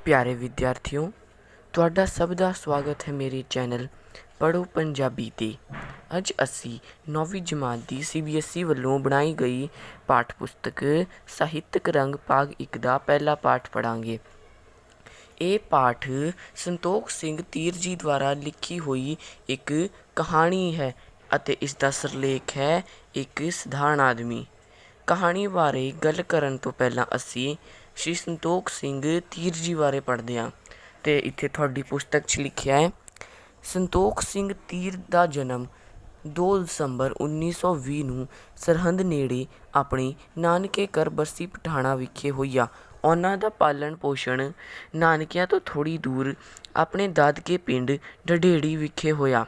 ਪਿਆਰੇ ਵਿਦਿਆਰਥੀਓ, ਤੁਹਾਡਾ ਸਭ ਦਾ ਸਵਾਗਤ ਹੈ ਮੇਰੇ ਚੈਨਲ ਪੜ੍ਹੋ ਪੰਜਾਬੀ 'ਤੇ। ਅੱਜ ਅਸੀਂ 9ਵੀਂ ਜਮਾਤ ਦੀ CBSE ਵੱਲੋਂ ਬਣਾਈ ਗਈ ਪਾਠ ਪੁਸਤਕ ਸਾਹਿਤਕ ਰੰਗ ਭਾਗ 1 ਦਾ ਪਹਿਲਾ ਪਾਠ ਪੜ੍ਹਾਂਗੇ। ਇਹ ਪਾਠ ਸੰਤੋਖ ਸਿੰਘ ਤੀਰ ਜੀ ਦੁਆਰਾ ਲਿਖੀ ਹੋਈ ਇੱਕ ਕਹਾਣੀ ਹੈ ਅਤੇ ਇਸ ਦਾ ਸਿਰਲੇਖ ਹੈ ਇੱਕ ਸਧਾਰਨ ਆਦਮੀ। ਕਹਾਣੀ ਬਾਰੇ ਗੱਲ ਕਰਨ ਤੋਂ ਪਹਿਲਾਂ ਅਸੀਂ ਸ਼੍ਰੀ ਸੰਤੋਖ ਸਿੰਘ ਤੀਰ ਜੀ ਬਾਰੇ ਪੜ੍ਹਦੇ ਹਾਂ। ਅਤੇ ਇੱਥੇ ਤੁਹਾਡੀ ਪੁਸਤਕ 'ਚ ਲਿਖਿਆ ਹੈ, ਸੰਤੋਖ ਸਿੰਘ ਤੀਰ ਦਾ ਜਨਮ 2 ਦਸੰਬਰ 1920 ਨੂੰ ਸਰਹੰਦ ਨੇੜੇ ਆਪਣੇ ਨਾਨਕੇ ਘਰ ਬਸੀ ਪਠਾਣਾ ਵਿਖੇ ਹੋਇਆ। ਉਹਨਾਂ ਦਾ ਪਾਲਣ ਪੋਸ਼ਣ ਨਾਨਕਿਆਂ ਤੋਂ ਥੋੜ੍ਹੀ ਦੂਰ ਆਪਣੇ ਦਾਦਕੇ ਪਿੰਡ ਢਢੇੜੀ ਵਿਖੇ ਹੋਇਆ।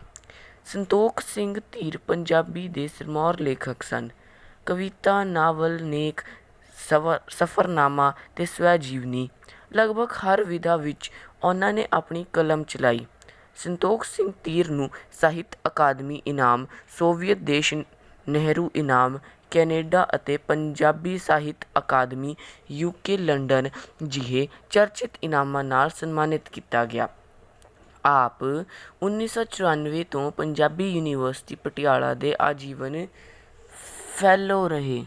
ਸੰਤੋਖ ਸਿੰਘ ਤੀਰ ਪੰਜਾਬੀ ਦੇ ਸਿਰਮੌਰ ਲੇਖਕ ਸਨ। ਕਵਿਤਾ, ਨਾਵਲ, ਨੇਕ, ਸਫ਼ਰਨਾਮਾ ਅਤੇ ਸਵੈ ਜੀਵਨੀ ਲਗਭਗ ਹਰ ਵਿਧਾ ਵਿੱਚ ਉਹਨਾਂ ਨੇ ਆਪਣੀ ਕਲਮ ਚਲਾਈ। ਸੰਤੋਖ ਸਿੰਘ ਤੀਰ ਨੂੰ ਸਾਹਿਤ ਅਕਾਦਮੀ ਇਨਾਮ, ਸੋਵੀਅਤ ਦੇਸ਼ ਨਹਿਰੂ ਇਨਾਮ, ਕੈਨੇਡਾ ਅਤੇ ਪੰਜਾਬੀ ਸਾਹਿਤ ਅਕਾਦਮੀ UK ਲੰਡਨ ਜਿਹੇ ਚਰਚਿਤ ਇਨਾਮਾਂ ਨਾਲ ਸਨਮਾਨਿਤ ਕੀਤਾ ਗਿਆ। ਆਪ 1994 ਤੋਂ ਪੰਜਾਬੀ ਯੂਨੀਵਰਸਿਟੀ ਪਟਿਆਲਾ ਦੇ ਆਜੀਵਨ ਫੈਲੋ ਰਹੇ।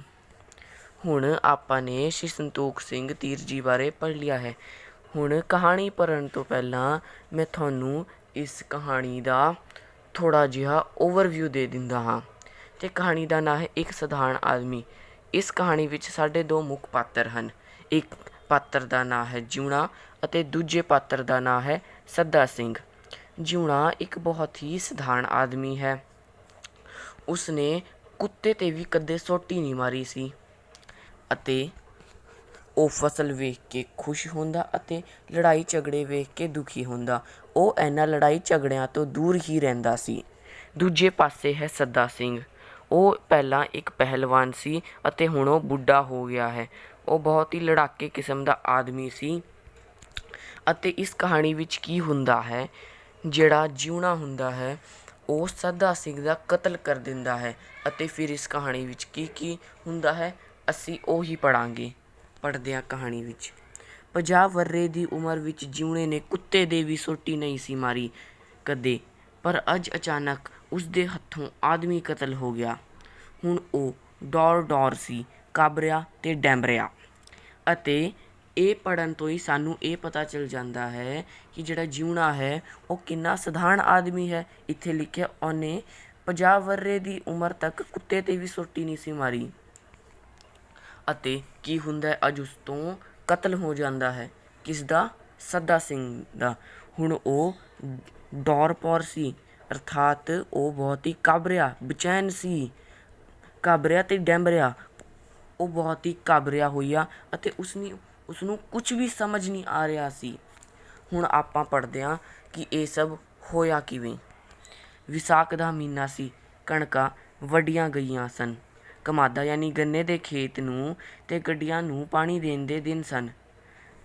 ਹੁਣ ਆਪਾਂ ਨੇ ਸ਼੍ਰੀ ਸੰਤੋਖ ਸਿੰਘ ਤੀਰ ਜੀ ਬਾਰੇ ਪੜ੍ਹ ਲਿਆ ਹੈ। ਹੁਣ ਕਹਾਣੀ ਪੜ੍ਹਨ ਤੋਂ ਪਹਿਲਾਂ ਮੈਂ ਤੁਹਾਨੂੰ ਇਸ ਕਹਾਣੀ ਦਾ ਥੋੜ੍ਹਾ ਜਿਹਾ ਓਵਰਵਿਊ ਦੇ ਦਿੰਦਾ ਹਾਂ। ਅਤੇ ਕਹਾਣੀ ਦਾ ਨਾਂ ਹੈ ਇੱਕ ਸਧਾਰਨ ਆਦਮੀ। ਇਸ ਕਹਾਣੀ ਵਿੱਚ ਸਾਡੇ 2 ਮੁੱਖ ਪਾਤਰ ਹਨ। ਇੱਕ ਪਾਤਰ ਦਾ ਨਾਂ ਹੈ ਜਿਊਣਾ ਅਤੇ ਦੂਜੇ ਪਾਤਰ ਦਾ ਨਾਂ ਹੈ ਸੱਦਾ ਸਿੰਘ। ਜਿਊਣਾ ਇੱਕ ਬਹੁਤ ਹੀ ਸਧਾਰਨ ਆਦਮੀ ਹੈ। ਉਸਨੇ ਕੁੱਤੇ 'ਤੇ ਵੀ ਕਦੇ ਸੋਟੀ ਨਹੀਂ ਮਾਰੀ ਸੀ ਅਤੇ ਉਹ ਫਸਲ ਵੇਖ ਕੇ ਖੁਸ਼ ਹੁੰਦਾ ਅਤੇ ਲੜਾਈ ਝਗੜੇ ਵੇਖ ਕੇ ਦੁਖੀ ਹੁੰਦਾ। ਉਹ ਇਹਨਾਂ ਲੜਾਈ ਝਗੜਿਆਂ ਤੋਂ ਦੂਰ ਹੀ ਰਹਿੰਦਾ ਸੀ। ਦੂਜੇ ਪਾਸੇ ਹੈ ਸੱਦਾ ਸਿੰਘ। ਉਹ ਪਹਿਲਾਂ ਇੱਕ ਪਹਿਲਵਾਨ ਸੀ ਅਤੇ ਹੁਣ ਉਹ ਬੁੱਢਾ ਹੋ ਗਿਆ ਹੈ। ਉਹ ਬਹੁਤ ਹੀ ਲੜਾਕੇ ਕਿਸਮ ਦਾ ਆਦਮੀ ਸੀ। ਅਤੇ ਇਸ ਕਹਾਣੀ ਵਿੱਚ ਕੀ ਹੁੰਦਾ ਹੈ, ਜਿਹੜਾ ਜਿਊਣਾ ਹੁੰਦਾ ਹੈ ਉਹ ਸੱਦਾ ਸਿੰਘ ਦਾ ਕਤਲ ਕਰ ਦਿੰਦਾ ਹੈ। ਅਤੇ ਫਿਰ ਇਸ ਕਹਾਣੀ ਵਿੱਚ ਕੀ ਕੀ ਹੁੰਦਾ ਹੈ ਅਸੀਂ ਉਹੀ ਪੜ੍ਹਾਂਗੇ। ਪੜ੍ਹਦੇ ਹਾਂ ਕਹਾਣੀ ਵਿੱਚ। 50 ਵਰ੍ਹੇ ਦੀ ਉਮਰ ਵਿੱਚ ਜਿਊਣੇ ਨੇ ਕੁੱਤੇ ਦੇ ਵੀ ਸੋਟੀ ਨਹੀਂ ਸੀ ਮਾਰੀ ਕਦੇ, ਪਰ ਅੱਜ ਅਚਾਨਕ ਉਸਦੇ ਹੱਥੋਂ ਆਦਮੀ ਕਤਲ ਹੋ ਗਿਆ। ਹੁਣ ਉਹ ਡੌਰ ਸੀ, ਕਾਬਰਿਆ ਅਤੇ ਡੈਂਬਰਿਆ। ਅਤੇ ਇਹ ਪੜ੍ਹਨ ਤੋਂ ਹੀ ਸਾਨੂੰ ਇਹ ਪਤਾ ਚੱਲ ਜਾਂਦਾ ਹੈ ਕਿ ਜਿਹੜਾ ਜਿਊਣਾ ਹੈ ਉਹ ਕਿੰਨਾ ਸਧਾਰਨ ਆਦਮੀ ਹੈ। ਇੱਥੇ ਲਿਖਿਆ ਉਹਨੇ 50 ਵਰ੍ਹੇ ਦੀ ਉਮਰ ਤੱਕ ਕੁੱਤੇ 'ਤੇ ਵੀ ਸੋਟੀ ਨਹੀਂ ਸੀ ਮਾਰੀ। ਅਤੇ ਕੀ ਹੁੰਦਾ ਹੈ, ਅੱਜ ਉਸ ਤੋਂ ਕਤਲ ਹੋ ਜਾਂਦਾ ਹੈ। ਕਿਸ ਦਾ? ਸੱਦਾ ਸਿੰਘ ਦਾ। ਹੁਣ ਉਹ ਡੌਰ ਸੀ, ਅਰਥਾਤ ਉਹ ਬਹੁਤ ਹੀ ਕਾਬਰਿਆ, ਬੇਚੈਨ ਸੀ। ਕਾਬਰਿਆ ਅਤੇ ਡੈਂਬਰਿਆ, ਉਹ ਬਹੁਤ ਹੀ ਕਾਬਰਿਆ ਹੋਇਆ ਅਤੇ ਉਸਨੂੰ ਕੁਝ ਵੀ ਸਮਝ ਨਹੀਂ ਆ ਰਿਹਾ ਸੀ। ਹੁਣ ਆਪਾਂ ਪੜ੍ਹਦੇ ਹਾਂ ਕਿ ਇਹ ਸਭ ਹੋਇਆ ਕਿਵੇਂ। ਵਿਸਾਖ ਦਾ ਮਹੀਨਾ ਸੀ। ਕਣਕਾਂ ਵੱਢੀਆਂ ਗਈਆਂ ਸਨ। ਕਮਾਦਾਂ ਯਾਨੀ ਗੰਨੇ ਦੇ ਖੇਤ ਨੂੰ ਅਤੇ ਗੱਡੀਆਂ ਨੂੰ ਪਾਣੀ ਦੇਣ ਦੇ ਦਿਨ ਸਨ।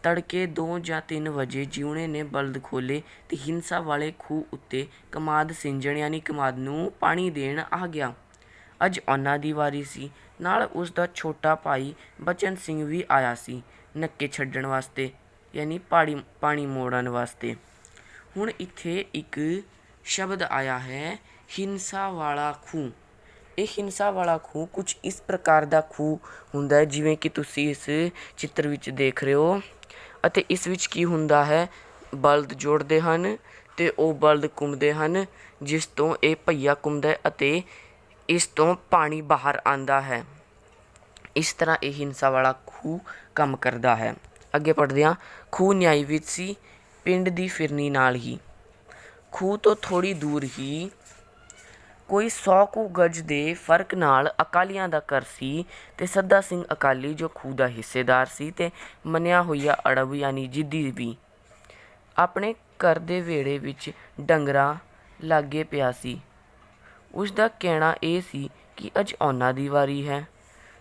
ਤੜਕੇ 2 ਜਾਂ 3 ਵਜੇ ਜਿਊਣੇ ਨੇ ਬਲਦ ਖੋਲ੍ਹੇ ਅਤੇ ਹਿੰਸਾ ਵਾਲੇ ਖੂਹ ਉੱਤੇ ਕਮਾਦ ਸਿੰਜਣ ਯਾਨੀ ਕਮਾਦ ਨੂੰ ਪਾਣੀ ਦੇਣ ਆ ਗਿਆ। ਅੱਜ ਉਹਨਾਂ ਦੀ ਵਾਰੀ ਸੀ। ਨਾਲ ਉਸਦਾ ਛੋਟਾ ਭਾਈ ਬਚਨ ਸਿੰਘ ਵੀ ਆਇਆ ਸੀ, ਨੱਕੇ ਛੱਡਣ ਵਾਸਤੇ ਯਾਨੀ ਪਾਣੀ ਮੋੜਨ ਵਾਸਤੇ। ਹੁਣ ਇੱਥੇ ਇੱਕ ਸ਼ਬਦ ਆਇਆ ਹੈ, ਹਿੰਸਾ ਵਾਲਾ ਖੂਹ। ਇਹ ਹਿੰਸਾ ਵਾਲਾ ਖੂਹ ਕੁਝ ਇਸ ਪ੍ਰਕਾਰ ਦਾ ਖੂਹ ਹੁੰਦਾ ਹੈ ਜਿਵੇਂ ਕਿ ਤੁਸੀਂ ਇਸ ਚਿੱਤਰ ਵਿੱਚ ਦੇਖ ਰਹੇ ਹੋ। ਅਤੇ ਇਸ ਵਿੱਚ ਕੀ ਹੁੰਦਾ ਹੈ, ਬਲਦ ਜੋੜਦੇ ਹਨ ਅਤੇ ਉਹ ਬਲਦ ਘੁੰਮਦੇ ਹਨ, ਜਿਸ ਤੋਂ ਇਹ ਪਹੀਆ ਘੁੰਮਦਾ ਹੈ ਅਤੇ ਇਸ ਤੋਂ ਪਾਣੀ ਬਾਹਰ ਆਉਂਦਾ ਹੈ। ਇਸ ਤਰ੍ਹਾਂ ਇਹ ਹਿੰਸਾ ਵਾਲਾ ਖੂਹ ਕੰਮ ਕਰਦਾ ਹੈ। ਅੱਗੇ ਪੜ੍ਹਦੇ ਹਾਂ। ਖੂਹ ਨਿਆਈ ਵਿੱਚ ਸੀ, ਪਿੰਡ ਦੀ ਫਿਰਨੀ ਨਾਲ ਹੀ। ਖੂਹ ਤੋਂ ਥੋੜ੍ਹੀ ਦੂਰ ਹੀ ਕੋਈ 100 ਕੁ ਗਜ ਦੇ ਫਰਕ ਨਾਲ ਅਕਾਲੀਆਂ ਦਾ ਘਰ ਸੀ ਅਤੇ ਸੱਦਾ ਸਿੰਘ ਅਕਾਲੀ, ਜੋ ਖੂਹ ਦਾ ਹਿੱਸੇਦਾਰ ਸੀ ਅਤੇ ਮੰਨਿਆ ਹੋਇਆ ਅੜਬ ਯਾਨੀ ਜਿੱਦੀ ਵੀ, ਆਪਣੇ ਘਰ ਦੇ ਵਿਹੜੇ ਵਿੱਚ ਡੰਗਰਾਂ ਲਾਗੇ ਪਿਆ ਸੀ। ਉਸਦਾ ਕਹਿਣਾ ਇਹ ਸੀ ਕਿ ਅੱਜ ਉਹਨਾਂ ਦੀ ਵਾਰੀ ਹੈ।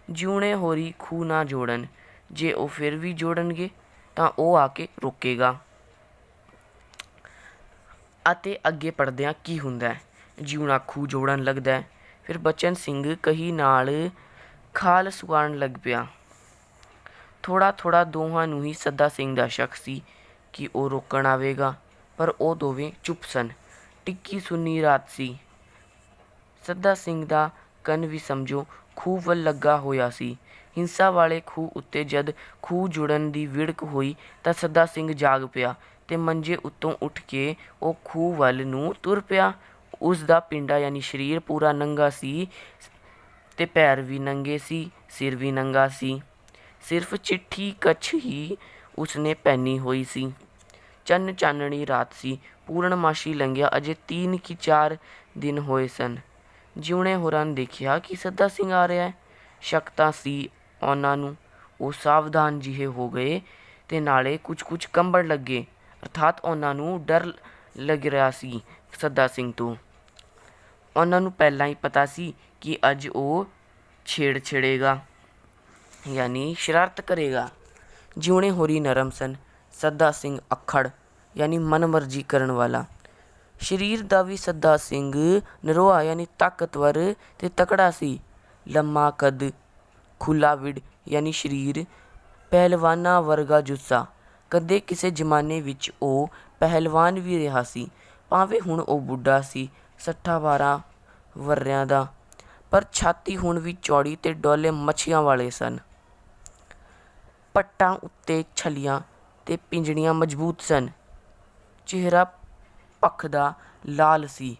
ਜਿਊਣੇ ਹੋਰੀ ਖੂਹ ਨਾ ਜੋੜਨ, ਜੇ ਉਹ ਫਿਰ ਵੀ ਜੋੜਨਗੇ ਤਾਂ ਉਹ ਆ ਕੇ ਰੋਕੇਗਾ। ਅਤੇ ਅੱਗੇ ਪੜ੍ਹਦੇ ਹਾਂ ਕੀ ਹੁੰਦਾ ਹੈ। ਜਿਊਣਾ ਖੂਹ ਜੋੜਨ ਲੱਗਦਾ ਹੈ। ਫਿਰ ਬਚਨ ਸਿੰਘ ਕਹੀ ਨਾਲ ਖਾਲ ਸੁਆਰਨ ਲੱਗ ਪਿਆ। ਥੋੜ੍ਹਾ ਥੋੜ੍ਹਾ ਦੋਹਾਂ ਨੂੰ ਹੀ ਸੱਦਾ ਸਿੰਘ ਦਾ ਸ਼ੱਕ ਸੀ ਕਿ ਉਹ ਰੋਕਣ ਆਵੇਗਾ, ਪਰ ਉਹ ਦੋਵੇਂ ਚੁੱਪ ਸਨ। ਟਿੱਕੀ ਸੁੰਨੀ ਰਾਤ ਸੀ। ਸੱਦਾ ਸਿੰਘ ਦਾ ਕੰਨ ਵੀ ਸਮਝੋ ਖੂਹ ਵੱਲ ਲੱਗਾ ਹੋਇਆ ਸੀ। ਹਿੰਸਾ ਵਾਲੇ ਖੂਹ ਉੱਤੇ ਜਦ ਖੂਹ ਜੁੜਨ ਦੀ ਵਿੜਕ ਹੋਈ ਤਾਂ ਸੱਦਾ ਸਿੰਘ ਜਾਗ ਪਿਆ ਤੇ ਮੰਜੇ ਉੱਤੋਂ ਉੱਠ ਕੇ ਉਹ ਖੂਹ ਵੱਲ ਨੂੰ ਤੁਰ ਪਿਆ। ਉਸ ਦਾ ਪਿੰਡਾ ਯਾਨੀ ਸਰੀਰ ਪੂਰਾ ਨੰਗਾ ਸੀ ਤੇ ਪੈਰ ਵੀ ਨੰਗੇ ਸੀ, ਸਿਰ ਵੀ ਨੰਗਾ ਸੀ। ਸਿਰਫ ਚਿੱਠੀ ਕੱਛ ਹੀ ਉਸਨੇ ਪਹਿਨੀ ਹੋਈ ਸੀ। ਚਾਨਣੀ ਰਾਤ ਸੀ। ਪੂਰਨਮਾਸ਼ੀ ਲੰਘਿਆ ਅਜੇ 3 ਕਿ 4 ਦਿਨ ਹੋਏ ਸਨ। ਜਿਉਣੇ ਹੋਰਾਂ ਨੇ ਦੇਖਿਆ ਕਿ ਸੱਦਾ ਸਿੰਘ ਆ ਰਿਹਾ ਹੈ। ਸ਼ੱਕ ਤਾਂ ਸੀ ਉਹਨਾਂ ਨੂੰ। ਉਹ ਸਾਵਧਾਨ ਜਿਹੇ ਹੋ ਗਏ ਤੇ ਨਾਲੇ ਕੁਝ ਕੰਬਣ ਲੱਗੇ, ਅਰਥਾਤ ਉਹਨਾਂ ਨੂੰ ਡਰ ਲੱਗ ਰਿਹਾ ਸੀ ਸੱਦਾ ਸਿੰਘ ਤੋਂ। ਉਹਨਾਂ ਨੂੰ ਪਹਿਲਾਂ ਹੀ ਪਤਾ ਸੀ ਕਿ ਅੱਜ ਉਹ ਛੇੜੇਗਾ ਯਾਨੀ ਸ਼ਰਾਰਤ ਕਰੇਗਾ। ਜਿਉਣੇ ਹੋਰੀ ਨਰਮ ਸਨ, ਸੱਦਾ ਸਿੰਘ ਅੱਖੜ ਯਾਨੀ ਮਨਮਰਜ਼ੀ ਕਰਨ ਵਾਲਾ। ਸਰੀਰ ਦਾ ਵੀ ਸੱਦਾ ਸਿੰਘ ਨਰੋਆ ਯਾਨੀ ਤਾਕਤਵਰ ਤੇ ਤਕੜਾ ਸੀ। ਲੰਮਾ ਕੱਦ, ਖੁੱਲਾ ਵਿੜ ਯਾਨੀ ਸਰੀਰ, ਪਹਿਲਵਾਨਾਂ ਵਰਗਾ ਜੁੱਸਾ। ਕਦੇ ਕਿਸੇ ਜ਼ਮਾਨੇ ਵਿੱਚ ਉਹ ਪਹਿਲਵਾਨ ਵੀ ਰਿਹਾ ਸੀ, ਭਾਵੇਂ ਹੁਣ ਉਹ ਬੁੱਢਾ ਸੀ 60-62 ਵਰ੍ਹਿਆਂ ਦਾ, ਪਰ ਛਾਤੀ ਹੁਣ ਵੀ ਚੌੜੀ ਤੇ ਡੋਲੇ ਮੱਛੀਆਂ ਵਾਲੇ ਸਨ। ਪੱਟਾਂ ਉੱਤੇ ਛੱਲੀਆਂ ਤੇ ਪਿੰਜੜੀਆਂ ਮਜ਼ਬੂਤ ਸਨ। ਚਿਹਰਾ ਭਖਦਾ ਲਾਲ ਸੀ।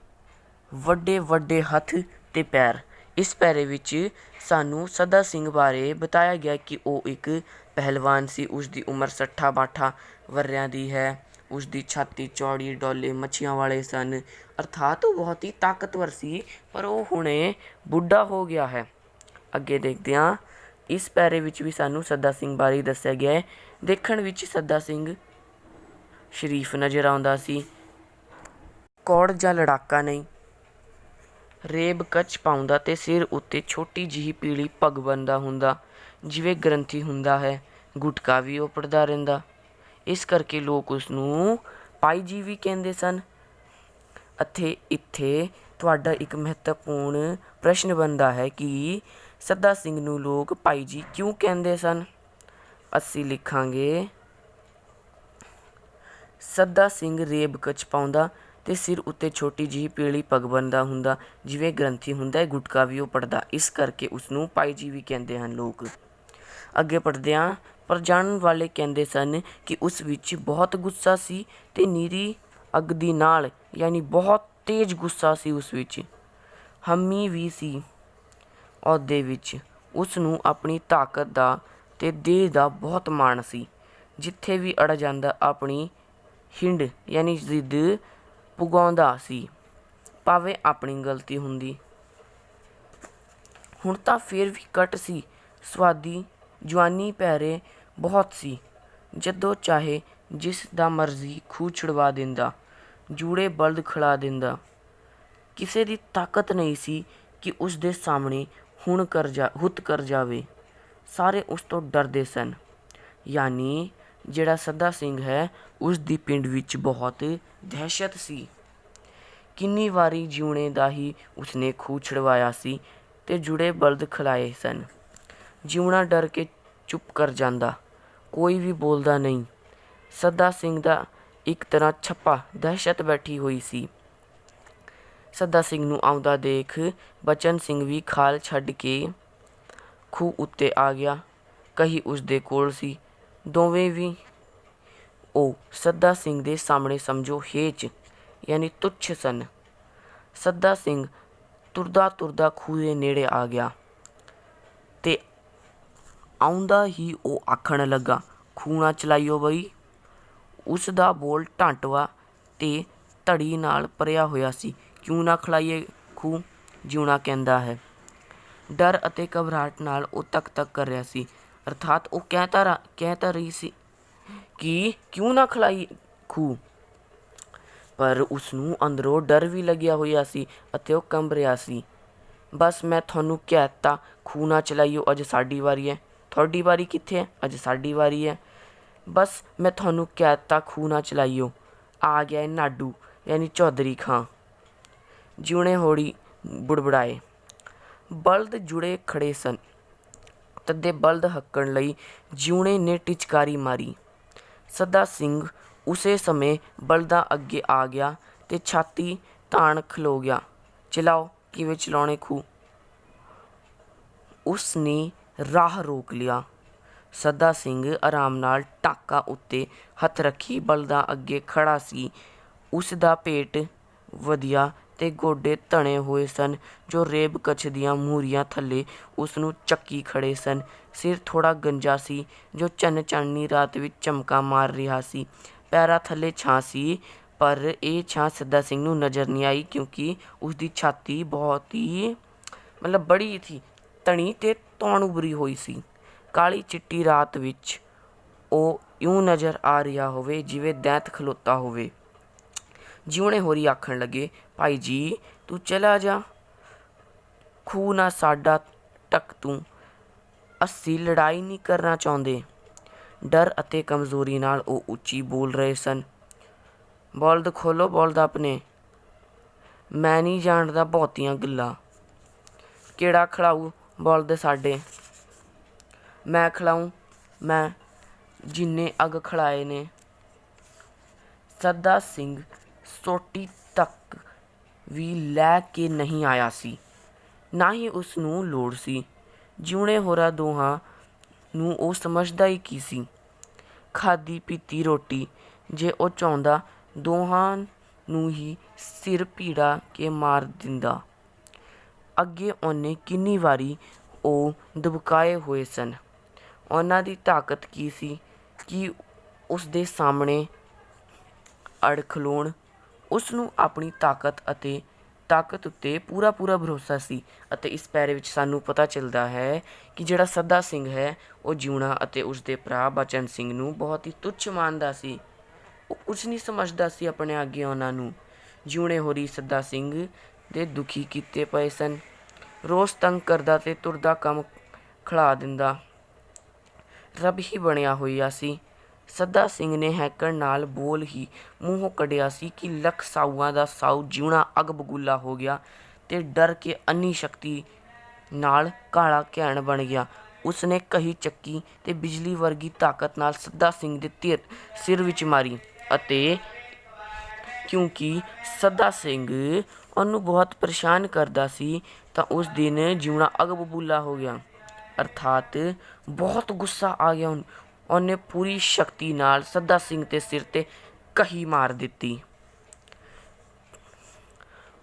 ਵੱਡੇ ਹੱਥ ਤੇ ਪੈਰ। ਇਸ ਪੈਰੇ ਵਿੱਚ ਸਾਨੂੰ ਸੱਦਾ ਸਿੰਘ ਬਾਰੇ ਬਤਾਇਆ ਗਿਆ ਕਿ ਉਹ ਇੱਕ ਪਹਿਲਵਾਨ ਸੀ। ਉਸਦੀ ਉਮਰ 60-62 ਵਰ੍ਹਿਆਂ ਦੀ ਹੈ। ਉਸਦੀ ਛਾਤੀ ਚੌੜੀ, ਡੋਲੇ ਮੱਛੀਆਂ ਵਾਲੇ ਸਨ, ਅਰਥਾਤ ਉਹ ਬਹੁਤ ਹੀ ਤਾਕਤਵਰ ਸੀ, ਪਰ ਉਹ ਹੁਣੇ ਬੁੱਢਾ ਹੋ ਗਿਆ ਹੈ। ਅੱਗੇ ਦੇਖਦੇ ਹਾਂ। ਇਸ ਪੈਰੇ ਵਿੱਚ ਵੀ ਸਾਨੂੰ ਸੱਦਾ ਸਿੰਘ ਬਾਰੇ ਦੱਸਿਆ ਗਿਆ ਹੈ। ਦੇਖਣ ਵਿੱਚ ਸੱਦਾ ਸਿੰਘ ਸ਼ਰੀਫ ਨਜ਼ਰ ਆਉਂਦਾ ਸੀ। ਕੌੜ ਜਾਂ ਲੜਾਕਾ ਨਹੀਂ। ਰੇਬ ਕੱਛ ਪਾਉਂਦਾ ਤੇ ਸਿਰ ਉੱਤੇ ਛੋਟੀ ਜਿਹੀ ਪੀਲੀ ਪੱਗ ਬੰਨ੍ਹਦਾ ਹੁੰਦਾ, ਜਿਵੇਂ ਗ੍ਰੰਥੀ ਹੁੰਦਾ ਹੈ। ਗੁਟਕਾ ਵੀ ਓਪੜਦਾ ਰਹਿੰਦਾ, ਇਸ ਕਰਕੇ ਲੋਕ ਉਸਨੂੰ ਭਾਈ ਜੀ ਵੀ ਕਹਿੰਦੇ ਸਨ। ਇੱਥੇ ਤੁਹਾਡਾ ਇੱਕ ਮਹੱਤਵਪੂਰਨ ਪ੍ਰਸ਼ਨ ਬਣਦਾ ਹੈ ਕਿ ਸੱਦਾ ਸਿੰਘ ਨੂੰ ਲੋਕ ਭਾਈ ਜੀ ਕਿਉਂ ਕਹਿੰਦੇ ਸਨ। ਅਸੀਂ ਲਿਖਾਂਗੇ, ਸੱਦਾ ਸਿੰਘ ਰੇਬ ਕੱਛ ਪਾਉਂਦਾ ਤੇ ਸਿਰ ਉੱਤੇ ਛੋਟੀ ਜਿਹੀ ਪੀਲੀ ਪੱਗ ਬੰਨ੍ਹਦਾ ਹੁੰਦਾ, ਜਿਵੇਂ ਗ੍ਰੰਥੀ ਹੁੰਦਾ ਹੈ। ਗੁਟਕਾ ਵੀ ਉਹ ਪੜ੍ਹਦਾ, ਇਸ ਕਰਕੇ ਉਸਨੂੰ ਭਾਈ ਜੀ ਵੀ ਕਹਿੰਦੇ ਹਨ ਲੋਕ। ਅੱਗੇ ਪੜ੍ਹਦੇ ਹਾਂ। ਪਰ ਜਾਣਨ ਵਾਲੇ ਕਹਿੰਦੇ ਸਨ ਕਿ ਉਸ ਵਿੱਚ ਬਹੁਤ ਗੁੱਸਾ ਸੀ ਤੇ ਨਿਰੀ ਅੱਗ ਦੀ ਨਾਲ, ਯਾਨੀ ਬਹੁਤ ਤੇਜ਼ ਗੁੱਸਾ ਸੀ ਉਸ ਵਿੱਚ। ਹਮੀ ਵੀ ਸੀ ਅਹੁਦੇ ਵਿੱਚ। ਉਸ ਨੂੰ ਆਪਣੀ ਤਾਕਤ ਦਾ ਤੇ ਦੇਹ ਦਾ ਬਹੁਤ ਮਾਣ ਸੀ। ਜਿੱਥੇ ਵੀ ਅੜ ਜਾਂਦਾ ਆਪਣੀ ਹਿੰਡ ਯਾਨੀ ਜ਼ਿੱਦ ਪੁਗਾਉਂਦਾ ਸੀ, ਭਾਵੇਂ ਆਪਣੀ ਗਲਤੀ ਹੁੰਦੀ। ਹੁਣ ਤਾਂ ਫਿਰ ਵੀ ਘੱਟ ਸੀ। ਸੁਆਦੀ ਜਵਾਨੀ ਪੈਰੇ ਬਹੁਤ ਸੀ। ਜਦੋਂ ਚਾਹੇ ਜਿਸ ਦਾ ਮਰਜ਼ੀ ਖੂਹ ਛੁਡਵਾ ਦਿੰਦਾ, ਜੂੜੇ ਬਲਦ ਖੜਾ ਦਿੰਦਾ। ਕਿਸੇ ਦੀ ਤਾਕਤ ਨਹੀਂ ਸੀ ਕਿ ਉਸ ਦੇ ਸਾਹਮਣੇ ਹੁੱਤ ਕਰ ਜਾਵੇ। ਸਾਰੇ ਉਸ ਤੋਂ ਡਰਦੇ ਸਨ। ਯਾਨੀ ਜਿਹੜਾ ਸੱਦਾ ਸਿੰਘ ਹੈ, ਉਸ ਦੀ ਪਿੰਡ ਵਿੱਚ ਬਹੁਤ ਦਹਿਸ਼ਤ ਸੀ। ਕਿੰਨੀ ਵਾਰੀ ਜਿਉਣੇ ਦਾ ਹੀ ਉਸਨੇ ਖੂਹ ਛੁਡਵਾਇਆ ਸੀ ਤੇ ਜੁੜੇ ਬਲਦ ਖਿਲਾਏ ਸਨ। ਜਿਉਣਾ ਡਰ ਕੇ ਚੁੱਪ ਕਰ ਜਾਂਦਾ, ਕੋਈ ਵੀ ਬੋਲਦਾ ਨਹੀਂ। ਸੱਦਾ ਸਿੰਘ ਦਾ ਇੱਕ ਤਰ੍ਹਾਂ ਛੱਪਾ ਦਹਿਸ਼ਤ ਬੈਠੀ ਹੋਈ ਸੀ। ਸੱਦਾ ਸਿੰਘ ਨੂੰ ਆਉਂਦਾ ਦੇਖ ਬਚਨ ਸਿੰਘ ਵੀ ਖਾਲ ਛੱਡ ਕੇ ਖੂਹ ਉੱਤੇ ਆ ਗਿਆ। ਕਹੀ ਉਸ ਦੇ ਕੋਲ ਸੀ। ਦੋਵੇਂ ਵੀ ਉਹ ਸੱਦਾ ਸਿੰਘ ਦੇ ਸਾਹਮਣੇ ਸਮਝੋ ਹੇਚ ਯਾਨੀ ਤੁੱਛ ਸਨ। ਸੱਦਾ ਸਿੰਘ ਤੁਰਦਾ ਖੂਹ ਦੇ ਨੇੜੇ ਆ ਗਿਆ ਤੇ ਆਉਂਦਾ ਹੀ ਉਹ ਆਖਣ ਲੱਗਾ, ਖੂਹ ਨਾ ਚਲਾਈਓ ਬਈ। ਉਸ ਦਾ ਬੋਲ ਢਾਂਟਵਾ ਤੇ ਧੜੀ ਨਾਲ ਭਰਿਆ ਹੋਇਆ ਸੀ। ਕਿਉਂ ਨਾ ਖਲਾਈਏ ਖੂਹ, ਜਿਉਣਾ ਕਹਿੰਦਾ ਹੈ। ਡਰ ਅਤੇ ਘਬਰਾਹਟ ਨਾਲ ਉਹ ਤੱਕ ਕਰ ਰਿਹਾ ਸੀ, ਅਰਥਾਤ ਉਹ ਕਹਿ ਤਾਂ ਰਹੀ ਸੀ ਕਿ ਕਿਉਂ ਨਾ ਖਲਾਈ ਖੂਹ, ਪਰ ਉਸਨੂੰ ਅੰਦਰੋਂ ਡਰ ਵੀ ਲੱਗਿਆ ਹੋਇਆ ਸੀ ਅਤੇ ਉਹ ਕੰਬ ਰਿਹਾ ਸੀ। ਬਸ ਮੈਂ ਤੁਹਾਨੂੰ ਕਹਿ ਦਿੱਤਾ ਖੂਹ ਨਾ ਚਲਾਈਓ, ਅੱਜ ਸਾਡੀ ਵਾਰੀ ਹੈ। ਤੁਹਾਡੀ ਵਾਰੀ ਕਿੱਥੇ ਹੈ? ਅੱਜ ਸਾਡੀ ਵਾਰੀ ਹੈ। ਬਸ ਮੈਂ ਤੁਹਾਨੂੰ ਕਹਿ ਦਿੱਤਾ ਖੂਹ ਨਾ ਚਲਾਈਓ। ਆ ਗਿਆ ਨਾਡੂ ਯਾਨੀ ਚੌਧਰੀ ਖਾਂ। ਜਿਉਣੇ ਹੋੜੀ ਬੁੜਬੁੜਾਏ। ਬਲਦ ਜੁੜੇ ਖੜੇ ਸਨ। ਤੱਦੇ ਬਲਦ ਹੱਕਣ ਲਈ ਜਿਉਣੇ ਨੇ ਟਿਚਕਾਰੀ ਮਾਰੀ। ਸੱਦਾ ਸਿੰਘ ਉਸੇ ਸਮੇਂ ਬਲਦਾਂ ਅੱਗੇ ਆ ਗਿਆ ਤੇ ਛਾਤੀ ਤਾਣ ਖਲੋ ਗਿਆ। ਚਲਾਓ, ਕਿਵੇਂ ਚਲਾਉਣੇ ਖੂਹ। ਉਸ ਨੇ ਰਾਹ ਰੋਕ ਲਿਆ। ਸੱਦਾ ਸਿੰਘ ਆਰਾਮ ਨਾਲ ਟਾਕਾ ਉੱਤੇ ਹੱਥ ਰੱਖੀ ਬਲਦਾਂ ਅੱਗੇ ਖੜਾ ਸੀ। ਉਸ ਦਾ ਪੇਟ ਵਧੀਆ ਤੇ ਗੋਡੇ ਤਣੇ ਹੋਏ ਸਨ ਜੋ ਰੇਬ ਕੱਛ ਦੀਆਂ ਮੂਹਰੀਆਂ ਥੱਲੇ ਉਸ ਨੂੰ ਚੱਕੀ ਖੜੇ ਸਨ। ਸਿਰ ਥੋੜ੍ਹਾ ਗੰਜਾ ਸੀ ਜੋ ਚਾਨਣੀ ਰਾਤ ਵਿੱਚ ਚਮਕਾਂ ਮਾਰ ਰਿਹਾ ਸੀ। ਪੈਰਾਂ ਥੱਲੇ ਛਾਂ ਸੀ, ਪਰ ਇਹ ਛਾਂ ਸੱਦਾ ਸਿੰਘ ਨੂੰ ਨਜ਼ਰ ਨਹੀਂ ਆਈ ਕਿਉਂਕਿ ਉਸਦੀ ਛਾਤੀ ਬਹੁਤ ਹੀ ਬੜੀ ਸੀ, ਤਣੀ ਤੇ ਤੌਣ ਉਭਰੀ ਹੋਈ ਸੀ। ਕਾਲੀ ਚਿੱਟੀ ਰਾਤ ਵਿੱਚ ਉਹ ਇਉਂ ਨਜ਼ਰ ਆ ਰਿਹਾ ਹੋਵੇ ਜਿਵੇਂ ਦੈਂਤ ਖਲੋਤਾ ਹੋਵੇ। ਜਿਉਣੇ ਹੋਰੀ ਆਖਣ ਲੱਗੇ, ਭਾਈ ਜੀ ਤੂੰ ਚਲਾ ਜਾ, ਖੂਹ ਨਾ ਸਾਡਾ ਟੱਕ ਤੂੰ, ਅਸੀਂ ਲੜਾਈ ਨਹੀਂ ਕਰਨਾ ਚਾਹੁੰਦੇ। ਡਰ ਅਤੇ ਕਮਜ਼ੋਰੀ ਨਾਲ ਉਹ ਉੱਚੀ ਬੋਲ ਰਹੇ ਸਨ। ਬਲਦ ਖੋਲ੍ਹੋ, ਬਲਦ ਆਪਣੇ, ਮੈਂ ਨਹੀਂ ਜਾਣਦਾ ਬਹੁਤੀਆਂ ਗੱਲਾਂ। ਕਿਹੜਾ ਖਿਲਾਊ ਬਲਦ ਸਾਡੇ? ਮੈਂ ਖਿਲਾਊਂ, ਮੈਂ ਜਿੰਨੇ ਅੱਗ ਖਿਲਾਏ ਨੇ। ਸੱਦਾ ਸਿੰਘ ਸੋਟੀ ਤੱਕ ਵੀ ਲੈ ਕੇ ਨਹੀਂ ਆਇਆ ਸੀ, ਨਾ ਹੀ ਉਸ ਨੂੰ ਲੋੜ ਸੀ। ਜਿਉਣੇ ਹੋਰਾਂ ਦੋਹਾਂ ਨੂੰ ਉਹ ਸਮਝਦਾ ਹੀ ਕੀ ਸੀ। ਖਾਧੀ ਪੀਤੀ ਰੋਟੀ ਜੇ ਉਹ ਚਾਹੁੰਦਾ ਦੋਹਾਂ ਨੂੰ ਹੀ ਸਿਰ ਪੀੜਾ ਕੇ ਮਾਰ ਦਿੰਦਾ। ਅੱਗੇ ਉਹਨੇ ਕਿੰਨੀ ਵਾਰੀ ਉਹ ਦਬਕਾਏ ਹੋਏ ਸਨ। ਉਹਨਾਂ ਦੀ ਤਾਕਤ ਕੀ ਸੀ ਕਿ ਉਸ ਦੇ ਸਾਹਮਣੇ ਅੜ ਖਲੋਣ। ਉਸ ਨੂੰ ਆਪਣੀ ਤਾਕਤ ਉੱਤੇ ਪੂਰਾ ਭਰੋਸਾ ਸੀ ਅਤੇ ਇਸ ਪੈਰੇ ਵਿੱਚ ਸਾਨੂੰ ਪਤਾ ਚੱਲਦਾ ਹੈ ਕਿ ਜਿਹੜਾ ਸੱਦਾ ਸਿੰਘ ਹੈ ਉਹ ਜਿਉਣਾ ਅਤੇ ਉਸਦੇ ਭਰਾ ਬਚਨ ਸਿੰਘ ਨੂੰ ਬਹੁਤ ਹੀ ਤੁੱਛ ਮੰਨਦਾ ਸੀ। ਉਹ ਕੁਝ ਨਹੀਂ ਸਮਝਦਾ ਸੀ ਆਪਣੇ ਅੱਗੇ ਉਹਨਾਂ ਨੂੰ। ਜਿਉਣੇ ਹੋਰੀ ਸੱਦਾ ਸਿੰਘ ਦੇ ਦੁਖੀ ਕੀਤੇ ਪਏ ਸਨ। ਰੋਜ਼ ਤੰਗ ਕਰਦਾ ਤੇ ਤੁਰਦਾ ਕੰਮ ਖਿਲਾ ਦਿੰਦਾ। ਰੱਬ ਹੀ ਬਣਿਆ ਹੋਇਆ ਸੀ। ਸੱਦਾ ਸਿੰਘ ਨੇ ਹੈਂਕੜ ਨਾਲ ਬੋਲ ਹੀ ਮੂੰਹੋਂ ਕੱਢਿਆ ਸੀ ਕਿ ਲੱਖ ਸਾਊਆਂ ਦਾ ਸਾਊ ਜਿਉਣਾ ਅੱਗ ਬਬੂਲਾ ਹੋ ਗਿਆ ਤੇ ਡਰ ਕੇ ਅੰਨੀ ਸ਼ਕਤੀ ਨਾਲ ਕਾਲਾ ਘੈਣ ਬਣ ਗਿਆ। ਉਸ ਨੇ ਕਹੀ ਚੱਕੀ ਤੇ ਬਿਜਲੀ ਵਰਗੀ ਤਾਕਤ ਨਾਲ ਸੱਦਾ ਸਿੰਘ ਦੇ ਸਿਰ ਵਿੱਚ ਮਾਰੀ ਅਤੇ ਕਿਉਂਕਿ ਸੱਦਾ ਸਿੰਘ ਉਹਨੂੰ ਬਹੁਤ ਪਰੇਸ਼ਾਨ ਕਰਦਾ ਸੀ ਤਾਂ ਉਸ ਦਿਨ ਜਿਉਣਾ ਅੱਗ ਬਬੂਲਾ ਹੋ ਗਿਆ, ਅਰਥਾਤ ਬਹੁਤ ਗੁੱਸਾ ਆ ਗਿਆ। ਉਹਨੇ ਪੂਰੀ ਸ਼ਕਤੀ ਨਾਲ ਸੱਦਾ ਸਿੰਘ ਦੇ ਸਿਰ 'ਤੇ ਕਹੀ ਮਾਰ ਦਿੱਤੀ।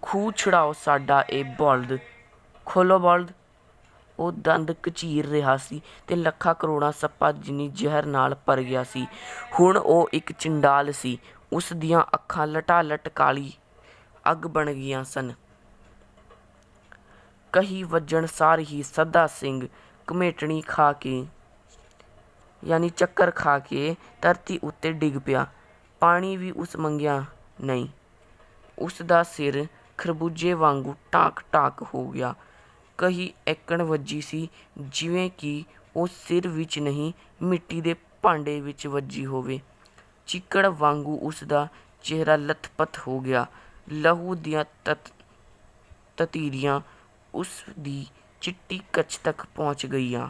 ਖੂਹ ਛੁਡਾਓ ਸਾਡਾ ਇਹ ਬਲਦ, ਖੋਲ੍ਹੋ ਬਲਦ। ਉਹ ਦੰਦ ਕਚੀਰ ਰਿਹਾ ਸੀ ਤੇ ਲੱਖਾਂ ਕਰੋੜਾਂ ਸੱਪਾਂ ਜਿੰਨੀ ਜ਼ਹਿਰ ਨਾਲ ਭਰ ਗਿਆ ਸੀ। ਹੁਣ ਉਹ ਇੱਕ ਚੰਡਾਲ ਸੀ। ਉਸ ਦੀਆਂ ਅੱਖਾਂ ਲਟਾਲਟ ਕਾਲੀ ਅੱਗ ਬਣ ਗਈਆਂ ਸਨ। ਕਹੀ ਵੱਜਣ ਸਾਰ ਹੀ ਸੱਦਾ ਸਿੰਘ ਘਮੇਟਣੀ ਖਾ ਕੇ ਚੱਕਰ ਖਾ ਕੇ ਧਰਤੀ ਉੱਤੇ ਡਿੱਗ ਪਿਆ। ਪਾਣੀ ਵੀ ਉਸ ਮੰਗਿਆ ਨਹੀਂ। ਉਸ ਦਾ ਸਿਰ ਖਰਬੂਜੇ ਵਾਂਗੂ ਟਾਕ ਹੋ ਗਿਆ। ਕਹੀ ਐਕਣ ਵੱਜੀ ਸੀ ਜਿਵੇਂ ਕਿ ਉਹ ਸਿਰ ਵਿੱਚ ਨਹੀਂ ਮਿੱਟੀ ਦੇ ਭਾਂਡੇ ਵਿੱਚ ਵੱਜੀ ਹੋਵੇ। ਚਿੱਕੜ ਵਾਂਗੂ ਉਸ ਦਾ ਚਿਹਰਾ ਲੱਥਪੱਥ ਹੋ ਗਿਆ। ਲਹੂ ਦੀਆਂ ਤਤੀਰੀਆਂ ਉਸ ਦੀ ਚਿੱਟੀ ਕੱਛ ਤੱਕ ਪਹੁੰਚ ਗਈਆਂ।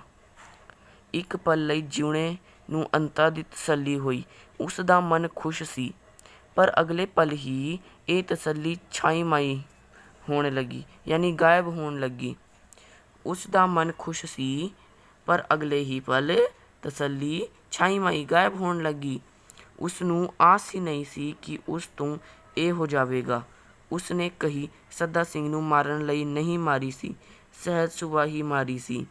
ਇੱਕ ਪਲ ਲਈ ਜਿਉਣੇ ਨੂੰ ਅੰਤਾਂ ਦੀ ਤਸੱਲੀ ਹੋਈ। ਉਸ ਦਾ ਮਨ ਖੁਸ਼ ਸੀ, ਪਰ ਅਗਲੇ ਪਲ ਹੀ ਇਹ ਤਸੱਲੀ ਛਾਈ ਮਾਈ ਹੋਣ ਲੱਗੀ, ਗਾਇਬ ਹੋਣ ਲੱਗੀ। ਉਸ ਦਾ ਮਨ ਖੁਸ਼ ਸੀ, ਪਰ ਅਗਲੇ ਹੀ ਪਲ ਤਸੱਲੀ ਛਾਈ ਮਾਈ ਗਾਇਬ ਹੋਣ ਲੱਗੀ। ਉਸ ਨੂੰ ਆਸ ਹੀ ਨਹੀਂ ਸੀ ਕਿ ਉਸ ਤੋਂ ਇਹ ਹੋ ਜਾਵੇਗਾ। ਉਸ ਨੇ ਕਹੀ ਸੱਦਾ ਸਿੰਘ ਨੂੰ ਮਾਰਨ ਲਈ ਨਹੀਂ ਮਾਰੀ ਸੀ, ਸਹਿਜ ਸੁਭਾ ਹੀ ਮਾਰੀ ਸੀ।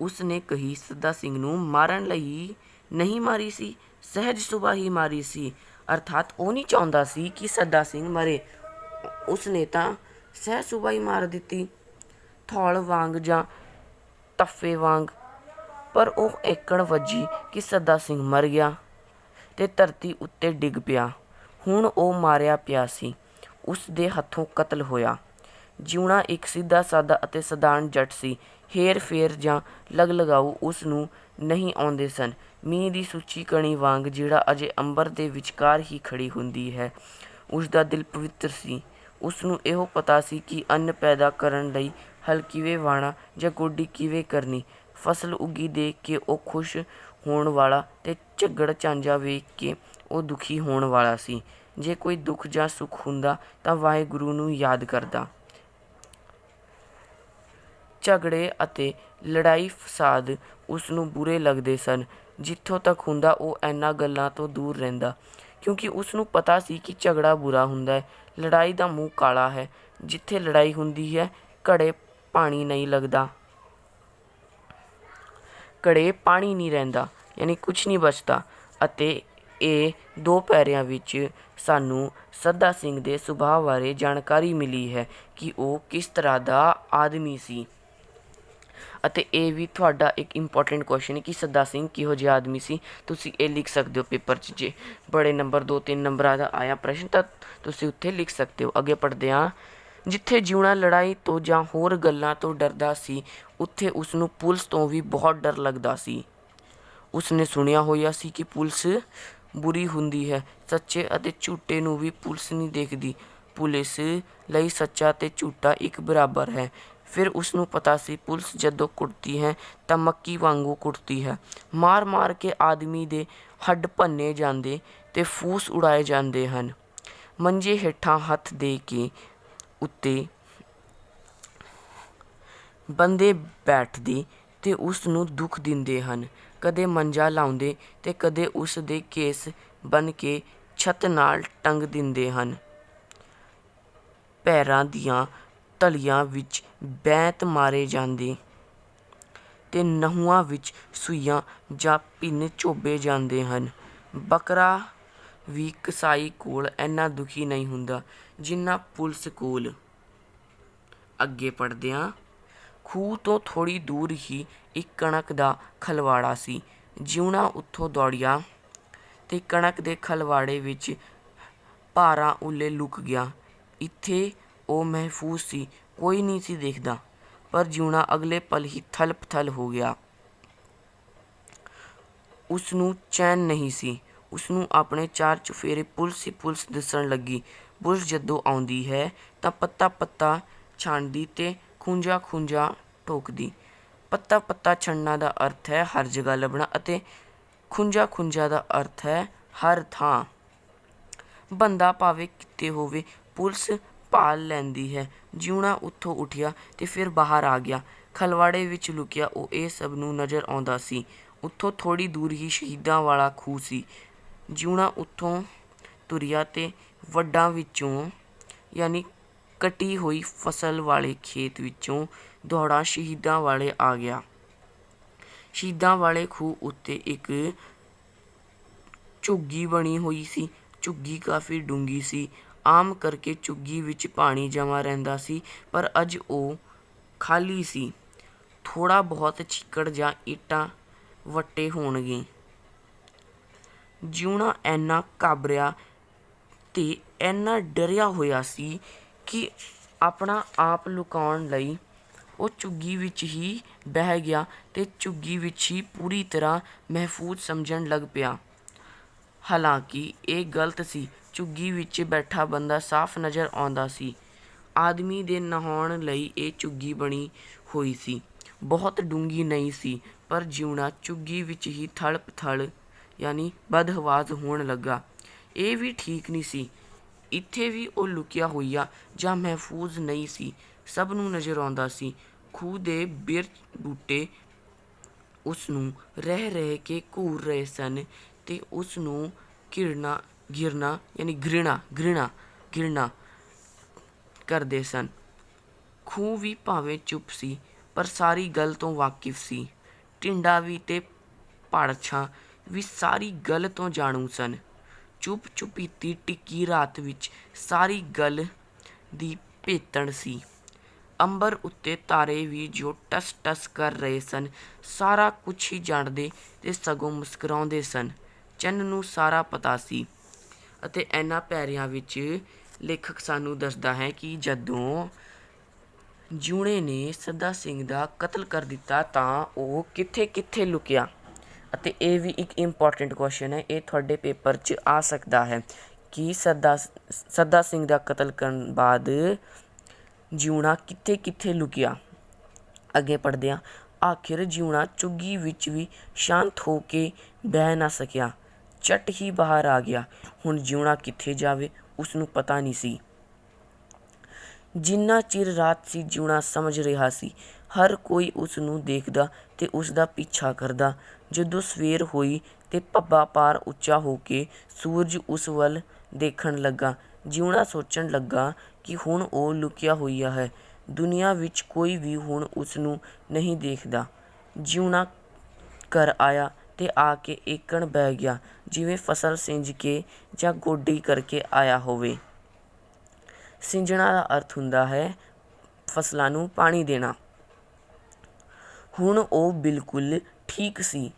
ਉਸ ਨੇ ਕਹੀ ਸੱਦਾ ਸਿੰਘ ਨੂੰ ਮਾਰਨ ਲਈ ਨਹੀਂ ਮਾਰੀ ਸੀ, ਸਹਿਜ ਸੁਭਾ ਹੀ ਮਾਰੀ ਸੀ, ਅਰਥਾਤ ਉਹ ਨਹੀਂ ਚਾਹੁੰਦਾ ਸੀ ਕਿ ਸੱਦਾ ਸਿੰਘ ਮਰੇ। ਉਸ ਨੇ ਤਾਂ ਸਹਿਜ ਸੁਭਾ ਹੀ ਮਾਰ ਦਿੱਤੀ, ਥੌਲ ਵਾਂਗ ਜਾਂ ਟੱਫੇ ਵਾਂਗ। ਪਰ ਉਹ ਏਕੜ ਵੱਜੀ ਕਿ ਸੱਦਾ ਸਿੰਘ ਮਰ ਗਿਆ ਤੇ ਧਰਤੀ ਉੱਤੇ ਡਿੱਗ ਪਿਆ। ਹੁਣ ਉਹ ਮਾਰਿਆ ਪਿਆ ਸੀ, ਉਸ ਦੇ ਹੱਥੋਂ ਕਤਲ ਹੋਇਆ। ਜਿਉਣਾ ਇੱਕ ਸਿੱਧਾ ਸਾਦਾ ਅਤੇ ਸਧਾਰਨ ਜੱਟ ਸੀ। ਹੇਰ ਫੇਰ ਜਾਂ ਲਗਾਊ ਉਸ ਨੂੰ ਨਹੀਂ ਆਉਂਦੇ ਸਨ। ਮੀਂਹ ਦੀ ਸੁੱਚੀ ਕਣੀ ਵਾਂਗ ਜਿਹੜਾ ਅਜੇ ਅੰਬਰ ਦੇ ਵਿਚਕਾਰ ਹੀ ਖੜੀ ਹੁੰਦੀ ਹੈ। ਉਸ ਦਾ ਦਿਲ ਪਵਿੱਤਰ ਸੀ। ਉਸ ਨੂੰ ਇਹੋ ਪਤਾ ਸੀ ਕਿ ਅੰਨ ਪੈਦਾ ਕਰਨ ਲਈ ਹਲ ਕਿਵੇਂ ਵਾਹਣਾ ਜਾਂ ਗੋਡੀ ਕਿਵੇਂ ਕਰਨੀ। ਫਸਲ ਉੱਗੀ ਦੇਖ ਕੇ ਉਹ ਖੁਸ਼ ਹੋਣ ਵਾਲਾ ਤੇ ਝੱਗੜ ਝਾਂਜਾ ਵੇਖ ਕੇ ਉਹ ਦੁਖੀ ਹੋਣ ਵਾਲਾ ਸੀ। ਜੇ ਕੋਈ ਦੁੱਖ ਜਾਂ ਸੁੱਖ ਹੁੰਦਾ ਤਾਂ ਵਾਹਿਗੁਰੂ ਨੂੰ ਯਾਦ ਕਰਦਾ। ਝਗੜੇ ਅਤੇ ਲੜਾਈ ਫਸਾਦ ਉਸ ਨੂੰ ਬੁਰੇ ਲੱਗਦੇ ਸਨ। ਜਿੱਥੋਂ ਤੱਕ ਹੁੰਦਾ ਉਹ ਇਹਨਾਂ ਗੱਲਾਂ ਤੋਂ ਦੂਰ ਰਹਿੰਦਾ, ਕਿਉਂਕਿ ਉਸ ਨੂੰ ਪਤਾ ਸੀ ਕਿ ਝਗੜਾ ਬੁਰਾ ਹੁੰਦਾ ਹੈ, ਲੜਾਈ ਦਾ ਮੂੰਹ ਕਾਲਾ ਹੈ। ਜਿੱਥੇ ਲੜਾਈ ਹੁੰਦੀ ਹੈ ਘੜੇ ਪਾਣੀ ਨਹੀਂ ਲੱਗਦਾ, ਘੜੇ ਪਾਣੀ ਨਹੀਂ ਰਹਿੰਦਾ, ਯਾਨੀ ਕੁਛ ਨਹੀਂ ਬਚਦਾ। ਅਤੇ ਇਹ ਦੋ ਪੈਰਿਆਂ ਵਿੱਚ ਸਾਨੂੰ ਸੱਦਾ ਸਿੰਘ ਦੇ ਸੁਭਾਅ ਬਾਰੇ ਜਾਣਕਾਰੀ ਮਿਲੀ ਹੈ ਕਿ ਉਹ ਕਿਸ ਤਰ੍ਹਾਂ ਦਾ ਆਦਮੀ ਸੀ। ਅਤੇ ਇਹ ਵੀ ਤੁਹਾਡਾ ਇੱਕ ਇੰਪੋਰਟੈਂਟ ਕੁਐਸਚਨ ਹੈ ਕਿ ਸੱਦਾ ਸਿੰਘ ਕਿਹੋ ਜਿਹਾ ਆਦਮੀ ਸੀ। ਤੁਸੀਂ ਇਹ ਲਿਖ ਸਕਦੇ ਹੋ ਪੇਪਰ 'ਚ। ਜੇ ਬੜੇ ਨੰਬਰ 2-3 ਨੰਬਰਾਂ ਦਾ ਆਇਆ ਪ੍ਰਸ਼ਨ ਤਾਂ ਤੁਸੀਂ ਉੱਥੇ ਲਿਖ ਸਕਦੇ ਹੋ। ਅੱਗੇ ਪੜ੍ਹਦੇ ਹਾਂ। ਜਿੱਥੇ ਜਿਉਣਾ ਲੜਾਈ ਤੋਂ ਜਾਂ ਹੋਰ ਗੱਲਾਂ ਤੋਂ ਡਰਦਾ ਸੀ, ਉੱਥੇ ਉਸਨੂੰ ਪੁਲਿਸ ਤੋਂ ਵੀ ਬਹੁਤ ਡਰ ਲੱਗਦਾ ਸੀ। ਉਸਨੇ ਸੁਣਿਆ ਹੋਇਆ ਸੀ ਕਿ ਪੁਲਿਸ ਬੁਰੀ ਹੁੰਦੀ ਹੈ। ਸੱਚੇ ਅਤੇ ਝੂਠੇ ਨੂੰ ਵੀ ਪੁਲਿਸ ਨਹੀਂ ਦੇਖਦੀ। ਪੁਲਿਸ ਲਈ ਸੱਚਾ ਅਤੇ ਝੂਠਾ ਇੱਕ ਬਰਾਬਰ ਹੈ। ਫਿਰ ਉਸਨੂੰ ਪਤਾ ਸੀ ਪੁਲਿਸ ਜਦੋਂ ਕੁੱਟਦੀ ਹੈ ਤਾਂ ਮੱਕੀ ਵਾਂਗੂ ਕੁੱਟਦੀ ਹੈ। ਮਾਰ ਮਾਰ ਕੇ ਆਦਮੀ ਦੇ ਹੱਡ ਭੰਨੇ ਜਾਂਦੇ ਤੇ ਫੂਸ ਉਡਾਏ ਜਾਂਦੇ ਹਨ। ਮੰਜੇ ਹੇਠਾਂ ਹੱਥ ਦੇ ਕੇ ਉੱਤੇ ਬੰਦੇ ਬੈਠਦੇ ਤੇ ਉਸ ਨੂੰ ਦੁੱਖ ਦਿੰਦੇ ਹਨ। ਕਦੇ ਮੰਜਾ ਲਾਉਂਦੇ ਤੇ ਕਦੇ ਉਸ ਦੇ ਕੇਸ ਬੰਨ੍ਹ ਕੇ ਛੱਤ ਨਾਲ ਟੰਗ ਦਿੰਦੇ ਹਨ। ਪੈਰਾਂ ਦੀਆਂ ਤਲੀਆਂ ਵਿੱਚ ਬੈਂਤ ਮਾਰੇ ਜਾਂਦੇ ਤੇ ਨਹੁੰਆਂ ਵਿੱਚ ਸੂਈਆਂ ਜਾਂ ਪਿੰਨ ਚੋਬੇ ਜਾਂਦੇ ਹਨ। ਬੱਕਰਾ ਵੀ ਕਸਾਈ ਕੋਲ ਇੰਨਾ ਦੁਖੀ ਨਹੀਂ ਹੁੰਦਾ ਜਿੰਨਾ ਪੁਲਿਸ ਕੋਲ। ਅੱਗੇ ਪੜ੍ਹਦੇ ਹਾਂ। ਖੂਹ ਤੋਂ ਥੋੜ੍ਹੀ ਦੂਰ ਹੀ ਇੱਕ ਕਣਕ ਦਾ ਖਲਵਾੜਾ ਸੀ। ਜਿਉਣਾ ਉੱਥੋਂ ਦੌੜਿਆ ਤੇ ਕਣਕ ਦੇ ਖਲਵਾੜੇ ਵਿੱਚ ਭਾਰਾ ਉੱਲੇ ਲੁਕ ਗਿਆ। ਇੱਥੇ ਉਹ ਮਹਿਫੂਜ਼ ਸੀ, ਕੋਈ ਨਹੀਂ ਸੀ ਦੇਖਦਾ। ਪਰ ਜਿਉਣਾ ਅਗਲੇ ਪਲ ਹੀ ਥਲ ਪਥਲ ਹੋ ਗਿਆ। ਉਸਨੂੰ ਚੈਨ ਨਹੀਂ ਸੀ। ਉਸਨੂੰ ਆਪਣੇ ਚਾਰ ਚੁਫੇਰੇ ਪੁਲਿਸ ਹੀ ਪੁਲਿਸ ਦਿਸਣ ਲੱਗੀ। ਪੁਲਿਸ ਜਦੋਂ ਆਉਂਦੀ ਹੈ ਤਾਂ ਪੱਤਾ ਪੱਤਾ ਛਾਂਟਦੀ ਤੇ ਖੂੰਜਾ ਖੂੰਜਾ ਠੋਕਦੀ। ਪੱਤਾ ਪੱਤਾ ਛੰਡਣਾ ਦਾ ਅਰਥ ਹੈ ਹਰ ਜਗ੍ਹਾ ਲੱਭਣਾ ਅਤੇ ਖੂੰਜਾ ਖੂੰਜਾ ਦਾ ਅਰਥ ਹੈ ਹਰ ਥਾਂ। ਬੰਦਾ ਭਾਵੇਂ ਕਿਤੇ ਹੋਵੇ ਪੁਲਿਸ ਭਾਲ ਲੈਂਦੀ ਹੈ। ਜਿਉਣਾ ਉੱਥੋਂ ਉੱਠਿਆ ਤੇ ਫਿਰ ਬਾਹਰ ਆ ਗਿਆ। ਖਲਵਾੜੇ ਵਿੱਚ ਲੁਕਿਆ ਉਹ ਇਹ ਸਭ ਨੂੰ ਨਜ਼ਰ ਆਉਂਦਾ ਸੀ। ਉੱਥੋਂ ਥੋੜ੍ਹੀ ਦੂਰ ਹੀ ਸ਼ਹੀਦਾਂ ਵਾਲਾ ਖੂਹ ਸੀ। ਜਿਉਣਾ ਉੱਥੋਂ ਤੁਰਿਆ ਤੇ ਵੱਡਾਂ ਵਿੱਚੋਂ ਯਾਨੀ ਕੱਟੀ ਹੋਈ ਫਸਲ ਵਾਲੇ ਖੇਤ ਵਿੱਚੋਂ ਦੌੜਾ ਸ਼ਹੀਦਾਂ ਵਾਲੇ ਆ ਗਿਆ। ਸ਼ਹੀਦਾਂ ਵਾਲੇ ਖੂਹ ਉੱਤੇ ਇੱਕ ਝੁੱਗੀ ਬਣੀ ਹੋਈ ਸੀ। ਝੁੱਗੀ ਕਾਫੀ ਡੂੰਘੀ ਸੀ। ਆਮ ਕਰਕੇ ਝੁੱਗੀ ਵਿੱਚ ਪਾਣੀ ਜਮ੍ਹਾਂ ਰਹਿੰਦਾ ਸੀ, ਪਰ ਅੱਜ ਉਹ ਖਾਲੀ ਸੀ। ਥੋੜ੍ਹਾ ਬਹੁਤ ਚਿੱਕੜ ਜਾਂ ਇੱਟਾਂ ਵੱਟੇ ਹੋਣਗੇ। ਜਿਉਣਾ ਇੰਨਾ ਘਾਬਰਿਆ ਤੇ ਇੰਨਾ ਡਰਿਆ ਹੋਇਆ ਸੀ ਕਿ ਆਪਣਾ ਆਪ ਲੁਕਾਉਣ ਲਈ ਉਹ ਝੁੱਗੀ ਵਿੱਚ ਹੀ ਬਹਿ ਗਿਆ ਤੇ ਝੁੱਗੀ ਵਿੱਚ ਹੀ ਪੂਰੀ ਤਰ੍ਹਾਂ ਮਹਿਫੂਜ਼ ਸਮਝਣ ਲੱਗ ਪਿਆ। ਹਾਲਾਂਕਿ ਇਹ ਗਲਤ ਸੀ। ਝੁੱਗੀ ਵਿੱਚ ਬੈਠਾ ਬੰਦਾ ਸਾਫ਼ ਨਜ਼ਰ ਆਉਂਦਾ ਸੀ। ਆਦਮੀ ਦੇ ਨਹਾਉਣ ਲਈ ਇਹ ਝੁੱਗੀ ਬਣੀ ਹੋਈ ਸੀ। ਬਹੁਤ ਡੂੰਘੀ ਨਹੀਂ ਸੀ, ਪਰ ਜਿਉਣਾ ਝੁੱਗੀ ਵਿੱਚ ਹੀ ਥਲ ਪਥਲ ਯਾਨੀ ਬਦਹਵਾਸ ਹੋਣ ਲੱਗਾ। ਇਹ ਵੀ ਠੀਕ ਨਹੀਂ ਸੀ। ਇੱਥੇ ਵੀ ਉਹ ਲੁਕਿਆ ਹੋਇਆ ਜਾਂ ਮਹਿਫੂਜ਼ ਨਹੀਂ ਸੀ। ਸਭ ਨੂੰ ਨਜ਼ਰ ਆਉਂਦਾ ਸੀ। ਖੂਹ ਦੇ ਬਿਰਛ ਬੂਟੇ ਉਸ ਨੂੰ ਰਹਿ ਕੇ ਘੂਰ ਰਹੇ ਸਨ ਤੇ ਉਸ ਨੂੰ ਘਿਰਣਾ ਕਰਦੇ ਸਨ। ਖੂਹ ਵੀ ਭਾਵੇਂ ਚੁੱਪ ਸੀ, ਪਰ ਸਾਰੀ ਗੱਲ ਤੋਂ ਵਾਕਿਫ ਸੀ। ਟਿੰਡਾ ਵੀ ਤੇ ਪਾੜਛਾਂ ਵੀ ਸਾਰੀ ਗੱਲ ਤੋਂ ਜਾਣੂ ਸਨ। ਚੁੱਪ ਚੁਪੀਤੀ ਟਿੱਕੀ ਰਾਤ ਵਿੱਚ ਸਾਰੀ ਗੱਲ ਦੀ ਭੇਤਣ ਸੀ। ਅੰਬਰ ਉੱਤੇ ਤਾਰੇ ਵੀ ਜੋ ਟਸ ਟਸ ਕਰ ਰਹੇ ਸਨ, ਸਾਰਾ ਕੁਛ ਹੀ ਜਾਣਦੇ ਤੇ ਸਗੋਂ ਮੁਸਕਰਾਉਂਦੇ ਸਨ। ਚੰਨ ਨੂੰ ਸਾਰਾ ਪਤਾ ਸੀ। ਅਤੇ ਇਹਨਾਂ ਪੈਰਿਆਂ ਵਿੱਚ ਲੇਖਕ ਸਾਨੂੰ ਦੱਸਦਾ ਹੈ ਕਿ ਜਦੋਂ ਜਿਉਣੇ ਨੇ ਸੱਦਾ ਸਿੰਘ ਦਾ ਕਤਲ ਕਰ ਦਿੱਤਾ ਤਾਂ ਉਹ ਕਿੱਥੇ ਕਿੱਥੇ ਲੁਕਿਆ। ਅਤੇ ਇਹ ਵੀ ਇੱਕ ਇੰਪੋਰਟੈਂਟ ਕੁਐਸਚਨ ਹੈ, ਇਹ ਤੁਹਾਡੇ ਪੇਪਰ 'ਚ ਆ ਸਕਦਾ ਹੈ ਕਿ ਸੱਦਾ ਸਿੰਘ ਦਾ ਕਤਲ ਕਰਨ ਬਾਅਦ ਜਿਉਣਾ ਕਿੱਥੇ ਕਿੱਥੇ ਲੁਕਿਆ। ਅੱਗੇ ਪੜ੍ਹਦੇ ਹਾਂ। ਆਖਿਰ ਜਿਉਣਾ ਝੁੱਗੀ ਵਿੱਚ ਵੀ ਸ਼ਾਂਤ ਹੋ ਕੇ ਬਹਿ ਨਾ ਸਕਿਆ। ਝੱਟ ਹੀ ਬਾਹਰ ਆ ਗਿਆ। ਹੁਣ ਜਿਉਣਾ ਕਿੱਥੇ ਜਾਵੇ ਉਸਨੂੰ ਪਤਾ ਨਹੀਂ ਸੀ। ਜਿੰਨਾ ਚਿਰ ਰਾਤ ਸੀ ਜਿਉਣਾ ਸਮਝ ਰਿਹਾ ਸੀ ਹਰ ਕੋਈ ਉਸਨੂੰ ਦੇਖਦਾ ਤੇ ਉਸਦਾ ਪਿੱਛਾ ਕਰਦਾ। ਜਦੋਂ ਸਵੇਰ ਹੋਈ ਤੇ ਭੱਬਾ ਪਾਰ ਉੱਚਾ ਹੋ ਕੇ ਸੂਰਜ ਉਸ ਵੱਲ ਦੇਖਣ ਲੱਗਾ, ਜਿਉਣਾ ਸੋਚਣ ਲੱਗਾ ਕਿ ਹੁਣ ਉਹ ਲੁਕਿਆ ਹੋਇਆ ਹੈ। ਦੁਨੀਆ ਵਿੱਚ ਕੋਈ ਵੀ ਹੁਣ ਉਸਨੂੰ ਨਹੀਂ ਦੇਖਦਾ। ਜਿਉਣਾ ਘਰ ਆਇਆ ਤੇ ਆ ਕੇ ਏਕਣ ਬਹਿ ਗਿਆ, ਜਿਵੇਂ ਫਸਲ ਸਿੰਜ ਕੇ ਜਾਂ ਗੋਡੀ ਕਰਕੇ ਆਇਆ ਹੋਵੇ। ਸਿੰਜਣਾ ਦਾ ਅਰਥ ਹੁੰਦਾ ਹੈ ਫਸਲਾਂ ਨੂੰ ਪਾਣੀ ਦੇਣਾ। ਹੁਣ ਉਹ ਬਿਲਕੁਲ ਠੀਕ ਸੀ।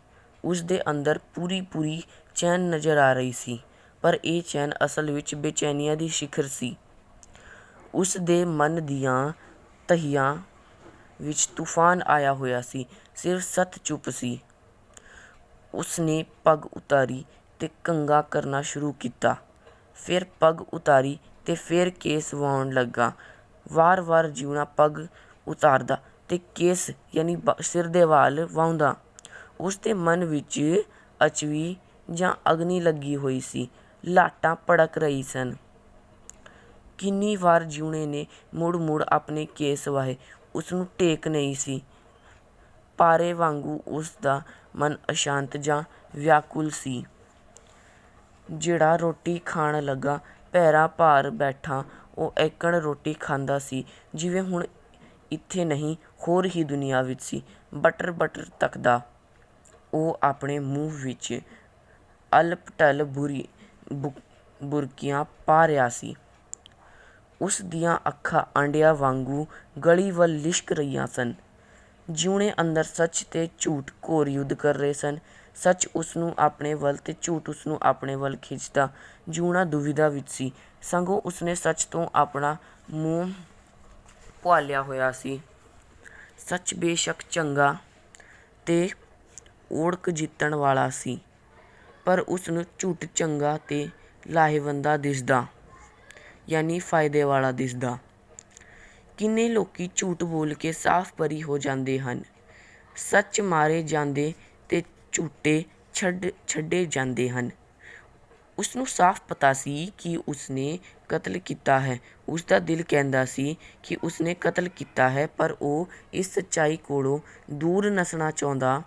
ਉਸਦੇ ਅੰਦਰ ਪੂਰੀ ਚੈਨ ਨਜ਼ਰ ਆ ਰਹੀ ਸੀ, ਪਰ ਇਹ ਚੈਨ ਅਸਲ ਵਿੱਚ ਬੇਚੈਨੀਆਂ ਦੀ ਸਿਖਰ ਸੀ। ਉਸਦੇ ਮਨ ਦੀਆਂ ਤਹਿਆਂ ਵਿੱਚ ਤੂਫਾਨ ਆਇਆ ਹੋਇਆ ਸੀ। ਸਿਰਫ ਸੱਤ ਚੁੱਪ ਸੀ। ਉਸਨੇ ਪੱਗ ਉਤਾਰੀ ਤੇ ਕੰਘਾ ਕਰਨਾ ਸ਼ੁਰੂ ਕੀਤਾ। ਫਿਰ ਪੱਗ ਉਤਾਰੀ ਤੇ ਫਿਰ ਕੇਸ ਵਾਹੁਣ ਲੱਗਾ। ਵਾਰ-ਵਾਰ ਜਿਉਣਾ ਪੱਗ ਉਤਾਰਦਾ ਤੇ ਕੇਸ ਯਾਨੀ ਸਿਰ ਦੇ ਵਾਲ ਵਾਹੁੰਦਾ। ਉਸਦੇ ਮਨ ਵਿੱਚ ਅਚਵੀ ਜਾਂ ਅਗਨੀ ਲੱਗੀ ਹੋਈ ਸੀ। ਲਾਟਾਂ ਭੜਕ ਰਹੀ ਸਨ। ਕਿੰਨੀ ਵਾਰ ਜਿਉਣੇ ਨੇ ਮੁੜ-ਮੁੜ ਆਪਣੇ ਕੇਸ ਵਾਹੇ, ਉਸਨੂੰ ਟੇਕ ਨਹੀਂ ਸੀ। ਪਾਰੇ ਵਾਂਗੂ ਉਸਦਾ ਮਨ ਅਸ਼ਾਂਤ ਜਾਂ ਵਿਆਕੁਲ ਸੀ। ਜਿਹੜਾ ਰੋਟੀ ਖਾਣ ਲੱਗਾ ਪੈਰਾਂ ਭਾਰ ਬੈਠਾ, ਉਹ ਏਕਣ ਰੋਟੀ ਖਾਂਦਾ ਸੀ ਜਿਵੇਂ ਹੁਣ ਇੱਥੇ ਨਹੀਂ ਹੋਰ ਹੀ ਦੁਨੀਆ ਵਿੱਚ ਸੀ। ਬਟਰ-ਬਟਰ ਤੱਕਦਾ ਉਹ ਆਪਣੇ ਮੂੰਹ ਵਿੱਚ ਅਲਪ-ਟਲ ਬੁਰਕੀਆਂ ਪਾ ਰਿਹਾ ਸੀ। ਉਸ ਦੀਆਂ ਅੱਖਾਂ ਆਂਡਿਆਂ ਵਾਂਗੂ ਗਲੀ ਵੱਲ ਲਿਸ਼ਕ ਰਹੀਆਂ ਸਨ। ਜਿਉਣੇ ਅੰਦਰ ਸੱਚ ਤੇ ਝੂਠ ਘੋਰ ਯੁੱਧ ਕਰ ਰਹੇ ਸਨ। ਸੱਚ ਉਸਨੂੰ ਆਪਣੇ ਵੱਲ ਤੇ ਝੂਠ ਉਸਨੂੰ ਆਪਣੇ ਵੱਲ ਖਿੱਚਦਾ। ਜਿਉਣਾ ਦੁਵਿਧਾ ਵਿੱਚ ਸੀ। ਸਗੋਂ ਉਸਨੇ ਸੱਚ ਤੋਂ ਆਪਣਾ ਮੂੰਹ ਭੁਆਲਿਆ ਹੋਇਆ ਸੀ। ਸੱਚ ਬੇਸ਼ੱਕ ਚੰਗਾ ਤੇ ਓੜਕ ਜਿੱਤਣ ਵਾਲਾ ਸੀ, ਪਰ ਉਸਨੂੰ ਝੂਠ ਚੰਗਾ ਤੇ ਲਾਹੇਵੰਦਾ ਦਿਸਦਾ, ਯਾਨੀ ਫਾਇਦੇ ਵਾਲਾ ਦਿਸਦਾ। ਕਿੰਨੇ ਲੋਕੀ ਝੂਠ ਬੋਲ ਕੇ ਸਾਫ਼ ਬਰੀ ਹੋ ਜਾਂਦੇ ਹਨ। ਸੱਚ ਮਾਰੇ ਜਾਂਦੇ ਤੇ ਝੂਠੇ ਛੱਡੇ ਜਾਂਦੇ ਹਨ। ਉਸਨੂੰ ਸਾਫ਼ ਪਤਾ ਸੀ ਕਿ ਉਸਨੇ ਕਤਲ ਕੀਤਾ ਹੈ। ਉਸਦਾ ਦਿਲ ਕਹਿੰਦਾ ਸੀ ਕਿ ਉਸਨੇ ਕਤਲ ਕੀਤਾ ਹੈ, ਪਰ ਉਹ ਇਸ ਸੱਚਾਈ ਕੋਲੋਂ ਦੂਰ ਨੱਸਣਾ ਚਾਹੁੰਦਾ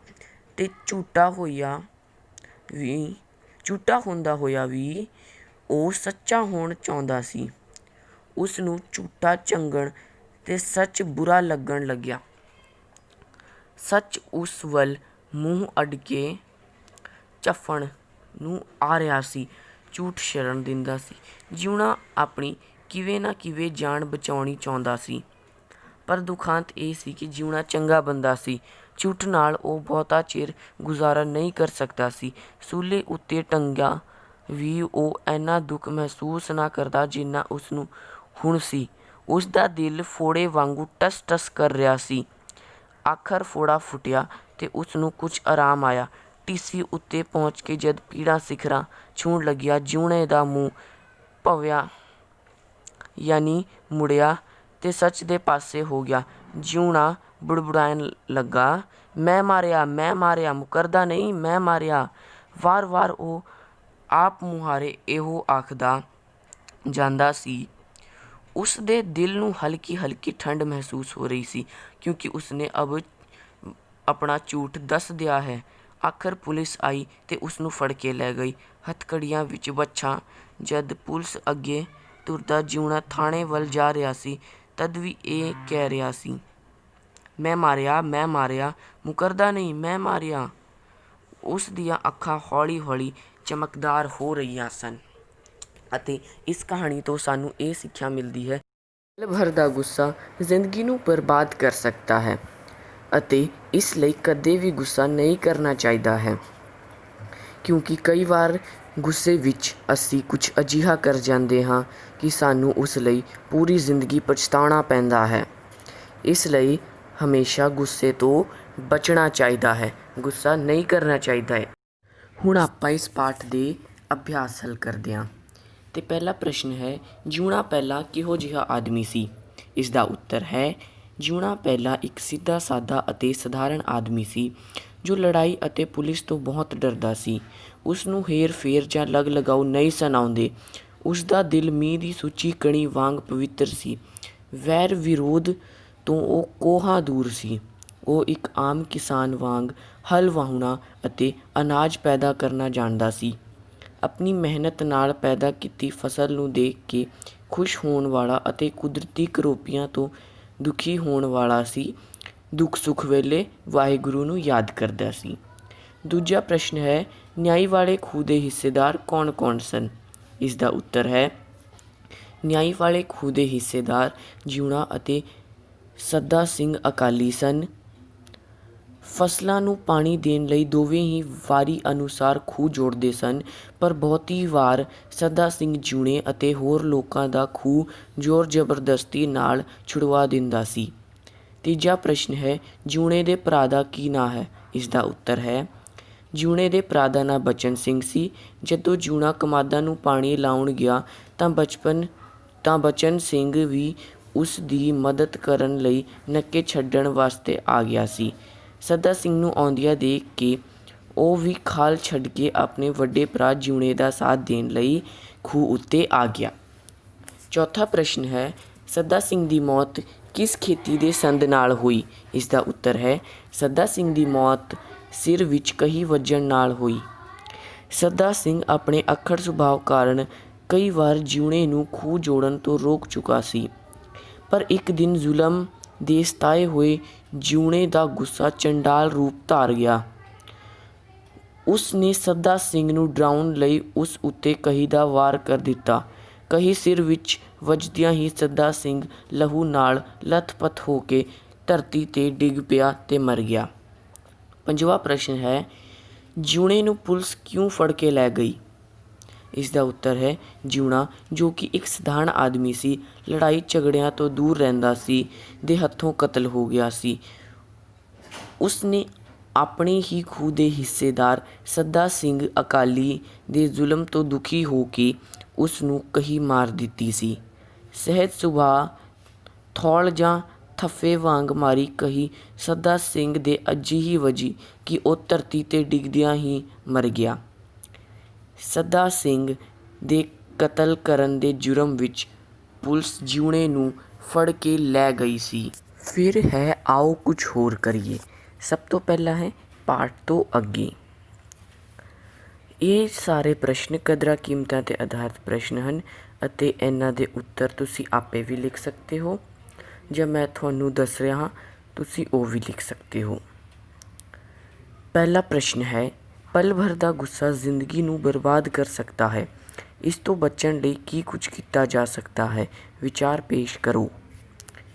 ਤੇ ਝੂਠਾ ਹੁੰਦਾ ਹੋਇਆ ਵੀ ਉਹ ਸੱਚਾ ਹੋਣਾ ਚਾਹੁੰਦਾ ਸੀ। ਉਸਨੂੰ ਝੂਠਾ ਚੰਗਣ ਤੇ ਸੱਚ ਬੁਰਾ ਲੱਗਣ ਲੱਗਿਆ। ਸੱਚ ਉਸ ਵੱਲ ਮੂੰਹ ਅੱਡ ਕੇ ਝੱਫਣ ਨੂੰ ਆ ਰਿਹਾ ਸੀ। ਝੂਠ ਸ਼ਰਨ ਦਿੰਦਾ ਸੀ। ਜਿਉਣਾ ਆਪਣੀ ਕਿਵੇਂ ਨਾ ਕਿਵੇਂ ਜਾਨ ਬਚਾਉਣੀ ਚਾਹੁੰਦਾ ਸੀ, ਪਰ ਦੁਖਾਂਤ ਇਹ ਸੀ ਕਿ ਜਿਉਣਾ ਚੰਗਾ ਬੰਦਾ ਸੀ। ਝੂਠ ਨਾਲ ਉਹ ਬਹੁਤਾ ਚਿਰ ਗੁਜ਼ਾਰਾ ਨਹੀਂ ਕਰ ਸਕਦਾ ਸੀ। ਸੂਲੇ ਉੱਤੇ ਟੰਗਿਆ ਵੀ ਉਹ ਇੰਨਾ ਦੁੱਖ ਮਹਿਸੂਸ ਨਾ ਕਰਦਾ ਜਿੰਨਾ ਉਸਨੂੰ ਹੁਣ ਸੀ। ਉਸਦਾ ਦਿਲ ਫੋੜੇ ਵਾਂਗੂ ਟਸ-ਟਸ ਕਰ ਰਿਹਾ ਸੀ। ਆਖਰ ਫੋੜਾ ਫੁੱਟਿਆ ਤੇ ਉਸਨੂੰ ਕੁਝ ਆਰਾਮ ਆਇਆ। ਟੀਸੀ ਉੱਤੇ ਪਹੁੰਚ ਕੇ ਜਦ ਪੀੜਾਂ ਸਿਖਰਾਂ ਛੂਹਣ ਲੱਗੀਆਂ, ਜਿਉਣੇ ਦਾ ਮੂੰਹ ਭੰਵਿਆ ਯਾਨੀ ਮੁੜਿਆ ਤੇ ਸੱਚ ਦੇ ਪਾਸੇ ਹੋ ਗਿਆ। ਜਿਉਣਾ ਬੁੜਬੁੜਾਉਣ ਲੱਗਾ, ਮੈਂ ਮਾਰਿਆ, ਮੁਕਰਦਾ ਨਹੀਂ, ਮੈਂ ਮਾਰਿਆ। ਵਾਰ-ਵਾਰ ਉਹ ਆਪ ਮੁਹਾਰੇ ਇਹੋ ਆਖਦਾ ਜਾਂਦਾ ਸੀ। ਉਸਦੇ ਦਿਲ ਨੂੰ ਹਲਕੀ ਠੰਡ ਮਹਿਸੂਸ ਹੋ ਰਹੀ ਸੀ, ਕਿਉਂਕਿ ਉਸਨੇ ਅਬ ਆਪਣਾ ਝੂਠ ਦੱਸ ਦਿਆ ਹੈ। ਆਖਰ ਪੁਲਿਸ ਆਈ ਤੇ ਉਸਨੂੰ ਫੜ ਕੇ ਲੈ ਗਈ। ਹੱਥਕੜੀਆਂ ਵਿੱਚ ਵੱਛਾ। ਜਦ ਪੁਲਿਸ ਅੱਗੇ ਤੁਰਦਾ ਜਿਉਣਾ ਥਾਣੇ ਵੱਲ ਜਾ ਰਿਹਾ ਸੀ, ਤਦ ਵੀ ਇਹ ਕਹਿ ਰਿਹਾ ਸੀ, ਮੈਂ ਮਾਰਿਆ, ਮੁਕਰਦਾ ਨਹੀਂ, ਮੈਂ ਮਾਰਿਆ। ਉਸ ਦੀਆਂ ਅੱਖਾਂ ਹੌਲੀ ਚਮਕਦਾਰ ਹੋ ਰਹੀਆਂ ਸਨ। ਅਤੇ ਇਸ ਕਹਾਣੀ ਤੋਂ ਸਾਨੂੰ ਇਹ ਸਿੱਖਿਆ ਮਿਲਦੀ ਹੈ, ਪਲ ਭਰ ਦਾ ਗੁੱਸਾ ਜ਼ਿੰਦਗੀ ਨੂੰ ਬਰਬਾਦ ਕਰ ਸਕਦਾ ਹੈ ਅਤੇ ਇਸ ਲਈ ਕਦੇ ਵੀ ਗੁੱਸਾ ਨਹੀਂ ਕਰਨਾ ਚਾਹੀਦਾ ਹੈ, ਕਿਉਂਕਿ ਕਈ ਵਾਰ ਗੁੱਸੇ ਵਿੱਚ ਅਸੀਂ ਕੁਝ ਅਜਿਹਾ ਕਰ ਜਾਂਦੇ ਹਾਂ ਕਿ ਸਾਨੂੰ ਉਸ ਲਈ ਪੂਰੀ ਜ਼ਿੰਦਗੀ ਪਛਤਾਉਣਾ ਪੈਂਦਾ ਹੈ। ਇਸ ਲਈ ਹਮੇਸ਼ਾ ਗੁੱਸੇ ਤੋਂ ਬਚਣਾ ਚਾਹੀਦਾ ਹੈ, ਗੁੱਸਾ ਨਹੀਂ ਕਰਨਾ ਚਾਹੀਦਾ ਹੈ। ਹੁਣ ਆਪਾਂ ਇਸ ਪਾਠ ਦੇ ਅਭਿਆਸ ਹੱਲ ਕਰਦੇ ਹਾਂ। ਤੇ ਪਹਿਲਾ ਪ੍ਰਸ਼ਨ ਹੈ, ਜਿਉਣਾ ਪਹਿਲਾਂ ਕਿਹੋ ਜਿਹਾ ਆਦਮੀ ਸੀ? ਇਸ ਦਾ ਉੱਤਰ ਹੈ, ਜਿਊਣਾ ਪਹਿਲਾਂ ਇੱਕ ਸਿੱਧਾ ਸਾਦਾ ਅਤੇ ਸਧਾਰਨ ਆਦਮੀ ਸੀ ਜੋ ਲੜਾਈ ਅਤੇ ਪੁਲਿਸ ਤੋਂ ਬਹੁਤ ਡਰਦਾ ਸੀ। ਉਸ ਨੂੰ ਹੇਰ-ਫੇਰ ਜਾਂ ਲਗ-ਲਗਾਉ ਨਹੀਂ ਸਨ ਆਉਂਦੇ। ਉਸ ਦਾ ਦਿਲ ਮੀਂਹ ਦੀ ਸੁੱਚੀ ਕਣੀ ਵਾਂਗ ਪਵਿੱਤਰ ਸੀ। ਵੈਰ ਵਿਰੋਧ ਤੋਂ ਉਹ ਕੋਹਾਂ ਦੂਰ ਸੀ। ਉਹ ਇੱਕ ਆਮ ਕਿਸਾਨ ਵਾਂਗ ਹਲ ਵਾਹੁਣਾ ਅਤੇ ਅਨਾਜ ਪੈਦਾ ਕਰਨਾ ਜਾਣਦਾ ਸੀ। ਆਪਣੀ ਮਿਹਨਤ ਨਾਲ ਪੈਦਾ ਕੀਤੀ ਫਸਲ ਨੂੰ ਦੇਖ ਕੇ ਖੁਸ਼ ਹੋਣ ਵਾਲਾ ਅਤੇ ਕੁਦਰਤੀ ਕਰੋਪੀਆਂ ਤੋਂ ਦੁਖੀ ਹੋਣ ਵਾਲਾ ਸੀ। ਦੁੱਖ-ਸੁੱਖ ਵੇਲੇ ਵਾਹਿਗੁਰੂ ਨੂੰ ਯਾਦ ਕਰਦਾ ਸੀ। ਦੂਜਾ ਪ੍ਰਸ਼ਨ ਹੈ, ਨਿਆਈ ਵਾਲੇ ਖੂਹ ਦੇ ਹਿੱਸੇਦਾਰ ਕੌਣ-ਕੌਣ ਸਨ? ਇਸ ਦਾ ਉੱਤਰ ਹੈ, ਨਿਆਈ ਵਾਲੇ ਖੂਹ ਦੇ ਹਿੱਸੇਦਾਰ ਜਿਊਣਾ ਅਤੇ ਸੱਦਾ ਸਿੰਘ ਅਕਾਲੀ ਸਨ। ਫਸਲਾਂ ਨੂੰ ਪਾਣੀ ਦੇਣ ਲਈ ਦੋਵੇਂ ਹੀ ਵਾਰੀ ਅਨੁਸਾਰ ਖੂਹ ਜੋੜਦੇ ਸਨ, ਪਰ ਬਹੁਤੀ ਵਾਰ ਸੱਦਾ ਸਿੰਘ ਜਿਊਣੇ ਅਤੇ ਹੋਰ ਲੋਕਾਂ ਦਾ ਖੂਹ ਜ਼ੋਰ ਜ਼ਬਰਦਸਤੀ ਨਾਲ ਛੁਡਵਾ ਦਿੰਦਾ ਸੀ। ਤੀਜਾ ਪ੍ਰਸ਼ਨ ਹੈ, ਜਿਊਣੇ ਦੇ ਭਰਾ ਦਾ ਕੀ ਨਾਂ ਹੈ? ਇਸ ਦਾ ਉੱਤਰ ਹੈ, ਜਿਊਣੇ ਦੇ ਭਰਾ ਦਾ ਨਾਂ ਬਚਨ ਸਿੰਘ ਸੀ। ਜਦੋਂ ਜਿਊਣਾ ਕਮਾਦਾਂ ਨੂੰ ਪਾਣੀ ਲਾਉਣ ਗਿਆ ਤਾਂ ਬਚਨ ਸਿੰਘ ਵੀ ਉਸ ਦੀ ਮਦਦ ਕਰਨ ਲਈ ਨੱਕੇ ਛੱਡਣ ਵਾਸਤੇ ਆ ਗਿਆ ਸੀ। ਸੱਦਾ ਸਿੰਘ ਨੂੰ ਆਉਂਦਿਆਂ ਦੇਖ ਕੇ ਉਹ ਵੀ ਖਾਲ ਛੱਡ ਕੇ ਆਪਣੇ ਵੱਡੇ ਭਰਾ ਜਿਊਣੇ ਦਾ ਸਾਥ ਦੇਣ ਲਈ ਖੂਹ ਉੱਤੇ ਆ ਗਿਆ। ਚੌਥਾ ਪ੍ਰਸ਼ਨ ਹੈ, ਸੱਦਾ ਸਿੰਘ ਦੀ ਮੌਤ ਕਿਸ ਖੇਤੀ ਦੇ ਸੰਦ ਨਾਲ ਹੋਈ? ਇਸ ਦਾ ਉੱਤਰ ਹੈ, ਸੱਦਾ ਸਿੰਘ ਦੀ ਮੌਤ ਸਿਰ ਵਿੱਚ ਕਹੀ ਵੱਜਣ ਨਾਲ ਹੋਈ। ਸੱਦਾ ਸਿੰਘ ਆਪਣੇ ਅੱਖੜ ਸੁਭਾਅ ਕਾਰਨ ਕਈ ਵਾਰ ਜਿਊਣੇ ਨੂੰ ਖੂਹ ਜੋੜਨ ਤੋਂ ਰੋਕ ਚੁੱਕਾ ਸੀ, ਪਰ ਇੱਕ ਦਿਨ ਜ਼ੁਲਮ ਦੇ ਸਤਾਏ ਹੋਏ ਜਿਊਣੇ ਦਾ ਗੁੱਸਾ ਚੰਡਾਲ ਰੂਪ ਧਾਰ ਗਿਆ। ਉਸ ਨੇ ਸੱਦਾ ਸਿੰਘ ਨੂੰ ਡਰਾਉਣ ਲਈ ਉਸ ਉੱਤੇ ਕਹੀ ਦਾ ਵਾਰ ਕਰ ਦਿੱਤਾ। ਕਹੀ ਸਿਰ ਵਿੱਚ ਵੱਜਦਿਆਂ ਹੀ ਸੱਦਾ ਸਿੰਘ ਲਹੂ ਨਾਲ ਲੱਥ-ਪੱਥ ਹੋ ਕੇ ਧਰਤੀ 'ਤੇ ਡਿੱਗ ਪਿਆ ਤੇ ਮਰ ਗਿਆ। ਪੰਜਵਾਂ ਪ੍ਰਸ਼ਨ ਹੈ, ਜਿਊਣੇ ਨੂੰ ਪੁਲਿਸ ਕਿਉਂ ਫੜ ਕੇ ਲੈ ਗਈ? ਇਸ ਦਾ ਉੱਤਰ ਹੈ, ਜਿਊਣਾ ਜੋ ਕਿ ਇੱਕ ਸਧਾਰਨ ਆਦਮੀ ਸੀ, ਲੜਾਈ ਝਗੜਿਆਂ ਤੋਂ ਦੂਰ ਰਹਿੰਦਾ ਸੀ, ਦੇ ਹੱਥੋਂ ਕਤਲ ਹੋ ਗਿਆ ਸੀ। ਉਸ ਨੇ ਆਪਣੇ ਹੀ ਖੂਹ ਦੇ ਹਿੱਸੇਦਾਰ ਸੱਦਾ ਸਿੰਘ ਅਕਾਲੀ ਦੇ ਜ਼ੁਲਮ ਤੋਂ ਦੁਖੀ ਹੋ ਕੇ ਉਸ ਨੂੰ ਕਹੀ ਮਾਰ ਦਿੱਤੀ ਸੀ। ਸਹਿਜ ਸੁਭਾਅ ਥੌਲ ਜਾਂ ਥੱਫੇ ਵਾਂਗ ਮਾਰੀ ਕਹੀ ਸੱਦਾ ਸਿੰਘ ਦੇ ਅਜਿਹੀ ਵੱਜੀ ਕਿ ਉਹ ਧਰਤੀ 'ਤੇ ਡਿੱਗਦਿਆਂ ਹੀ ਮਰ ਗਿਆ। ਸੱਦਾ ਸਿੰਘ ਦੇ ਕਤਲ ਕਰਨ ਦੇ ਜੁਰਮ ਵਿੱਚ ਪੁਲਿਸ ਜਿਊਣੇ ਨੂੰ ਫੜ ਕੇ ਲੈ ਗਈ ਸੀ। ਫਿਰ ਹੈ, ਆਓ ਕੁਝ ਹੋਰ ਕਰੀਏ। ਸਭ ਤੋਂ ਪਹਿਲਾਂ ਹੈ ਪਾਠ ਤੋਂ ਅੱਗੇ। ਇਹ ਸਾਰੇ ਪ੍ਰਸ਼ਨ ਕਦਰਾਂ ਕੀਮਤਾਂ 'ਤੇ ਆਧਾਰਿਤ ਪ੍ਰਸ਼ਨ ਹਨ ਅਤੇ ਇਹਨਾਂ ਦੇ ਉੱਤਰ ਤੁਸੀਂ ਆਪੇ ਵੀ ਲਿਖ ਸਕਦੇ ਹੋ ਜਾਂ ਮੈਂ ਤੁਹਾਨੂੰ ਦੱਸ ਰਿਹਾ ਹਾਂ, ਤੁਸੀਂ ਉਹ ਵੀ ਲਿਖ ਸਕਦੇ ਹੋ। ਪਹਿਲਾ ਪ੍ਰਸ਼ਨ ਹੈ, ਪਲ ਭਰ ਦਾ ਗੁੱਸਾ ਜ਼ਿੰਦਗੀ ਨੂੰ ਬਰਬਾਦ ਕਰ ਸਕਦਾ ਹੈ। ਇਸ ਤੋਂ ਬਚਣ ਲਈ ਕੀ ਕੁਝ ਕੀਤਾ ਜਾ ਸਕਦਾ ਹੈ? ਵਿਚਾਰ ਪੇਸ਼ ਕਰੋ।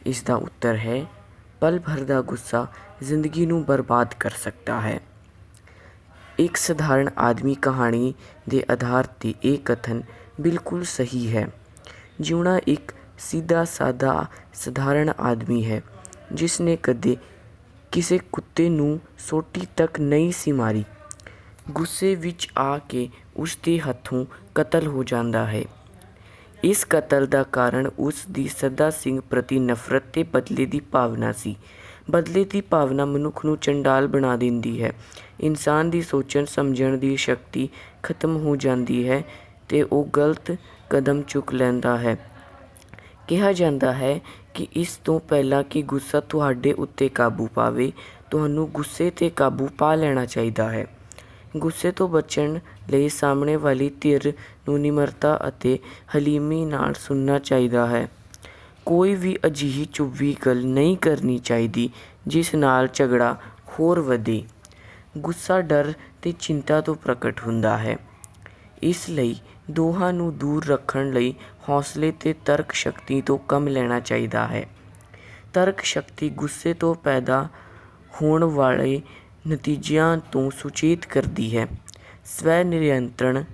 ਇਸ ਦਾ ਉੱਤਰ ਹੈ, ਪਲ ਭਰ ਦਾ ਗੁੱਸਾ ਜ਼ਿੰਦਗੀ ਨੂੰ ਬਰਬਾਦ ਕਰ ਸਕਦਾ ਹੈ। ਇੱਕ ਸਧਾਰਨ ਆਦਮੀ ਕਹਾਣੀ ਦੇ ਆਧਾਰ 'ਤੇ ਇਹ ਕਥਨ ਬਿਲਕੁਲ ਸਹੀ ਹੈ। ਜਿਊਣਾ ਇੱਕ ਸਿੱਧਾ ਸਾਦਾ ਸਧਾਰਨ ਆਦਮੀ ਹੈ ਜਿਸ ਨੇ ਕਦੇ ਕਿਸੇ ਕੁੱਤੇ ਨੂੰ ਸੋਟੀ ਤੱਕ ਨਹੀਂ ਸੀ ਮਾਰੀ। ਗੁੱਸੇ ਵਿੱਚ ਆ ਕੇ ਉਸ ਦੇ ਹੱਥੋਂ ਕਤਲ ਹੋ ਜਾਂਦਾ ਹੈ। ਇਸ ਕਤਲ ਦਾ ਕਾਰਨ ਉਸ ਦੀ ਸੱਦਾ ਸਿੰਘ ਪ੍ਰਤੀ ਨਫ਼ਰਤ ਤੇ ਬਦਲੇ ਦੀ ਭਾਵਨਾ ਸੀ। ਬਦਲੇ ਦੀ ਭਾਵਨਾ ਮਨੁੱਖ ਨੂੰ ਚੰਡਾਲ ਬਣਾ ਦਿੰਦੀ ਹੈ। ਇਨਸਾਨ ਦੀ ਸੋਚਣ ਸਮਝਣ ਦੀ ਸ਼ਕਤੀ ਖਤਮ ਹੋ ਜਾਂਦੀ ਹੈ ਤੇ ਉਹ ਗਲਤ ਕਦਮ ਚੁੱਕ ਲੈਂਦਾ ਹੈ। ਕਿਹਾ ਜਾਂਦਾ ਹੈ ਕਿ ਇਸ ਤੋਂ ਪਹਿਲਾਂ ਕਿ ਗੁੱਸਾ ਤੁਹਾਡੇ ਉੱਤੇ ਕਾਬੂ ਪਾਵੇ, ਤੁਹਾਨੂੰ ਗੁੱਸੇ 'ਤੇ ਕਾਬੂ ਪਾ ਲੈਣਾ ਚਾਹੀਦਾ ਹੈ। ਗੁੱਸੇ ਤੋਂ ਬਚਣ ਲਈ ਸਾਹਮਣੇ ਵਾਲੀ ਧਿਰ ਨੂੰ ਨਿਮਰਤਾ ਅਤੇ ਹਲੀਮੀ ਨਾਲ ਸੁਣਨਾ ਚਾਹੀਦਾ ਹੈ। ਕੋਈ ਵੀ ਅਜਿਹੀ ਚੁੱਭੀ ਗੱਲ ਨਹੀਂ ਕਰਨੀ ਚਾਹੀਦੀ ਜਿਸ ਨਾਲ ਝਗੜਾ ਹੋਰ ਵਧੇ। ਗੁੱਸਾ ਡਰ ਤੇ ਚਿੰਤਾ ਤੋਂ ਪ੍ਰਗਟ ਹੁੰਦਾ ਹੈ। ਇਸ ਲਈ ਦੋਹਾਂ ਨੂੰ ਦੂਰ ਰੱਖਣ ਲਈ ਹੌਸਲੇ ਤੇ ਤਰਕ ਸ਼ਕਤੀ ਤੋਂ ਕੰਮ ਲੈਣਾ ਚਾਹੀਦਾ ਹੈ। ਤਰਕ ਸ਼ਕਤੀ ਗੁੱਸੇ ਤੋਂ ਪੈਦਾ ਹੋਣ ਵਾਲੇ ਨਤੀਜਿਆਂ ਤੋਂ ਸੁਚੇਤ ਕਰਦੀ ਹੈ। ਸਵੈ ਨਿਯੰਤਰਣ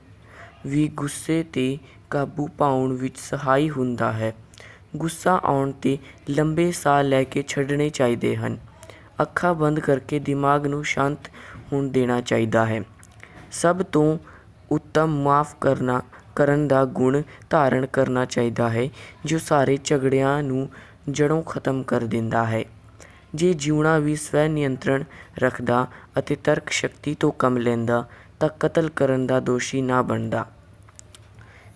ਵੀ ਗੁੱਸੇ 'ਤੇ ਕਾਬੂ ਪਾਉਣ ਵਿੱਚ ਸਹਾਈ ਹੁੰਦਾ ਹੈ। ਗੁੱਸਾ ਆਉਣ 'ਤੇ ਲੰਬੇ ਸਾਹ ਲੈ ਕੇ ਛੱਡਣੇ ਚਾਹੀਦੇ ਹਨ। ਅੱਖਾਂ ਬੰਦ ਕਰਕੇ ਦਿਮਾਗ ਨੂੰ ਸ਼ਾਂਤ ਹੋਣ ਦੇਣਾ ਚਾਹੀਦਾ ਹੈ। ਸਭ ਤੋਂ ਉੱਤਮ ਮਾਫ਼ ਕਰਨ ਦਾ ਗੁਣ ਧਾਰਨ ਕਰਨਾ ਚਾਹੀਦਾ ਹੈ ਜੋ ਸਾਰੇ ਝਗੜਿਆਂ ਨੂੰ ਜੜੋਂ ਖਤਮ ਕਰ ਦਿੰਦਾ ਹੈ। ਜੇ ਜਿਉਣਾ ਵੀ ਸਵੈ ਨਿਯੰਤਰਣ ਰੱਖਦਾ ਅਤੇ ਤਰਕ ਸ਼ਕਤੀ ਤੋਂ ਕੰਮ ਲੈਂਦਾ ਤਾਂ ਕਤਲ ਕਰਨ ਦਾ ਦੋਸ਼ੀ ਨਾ ਬਣਦਾ।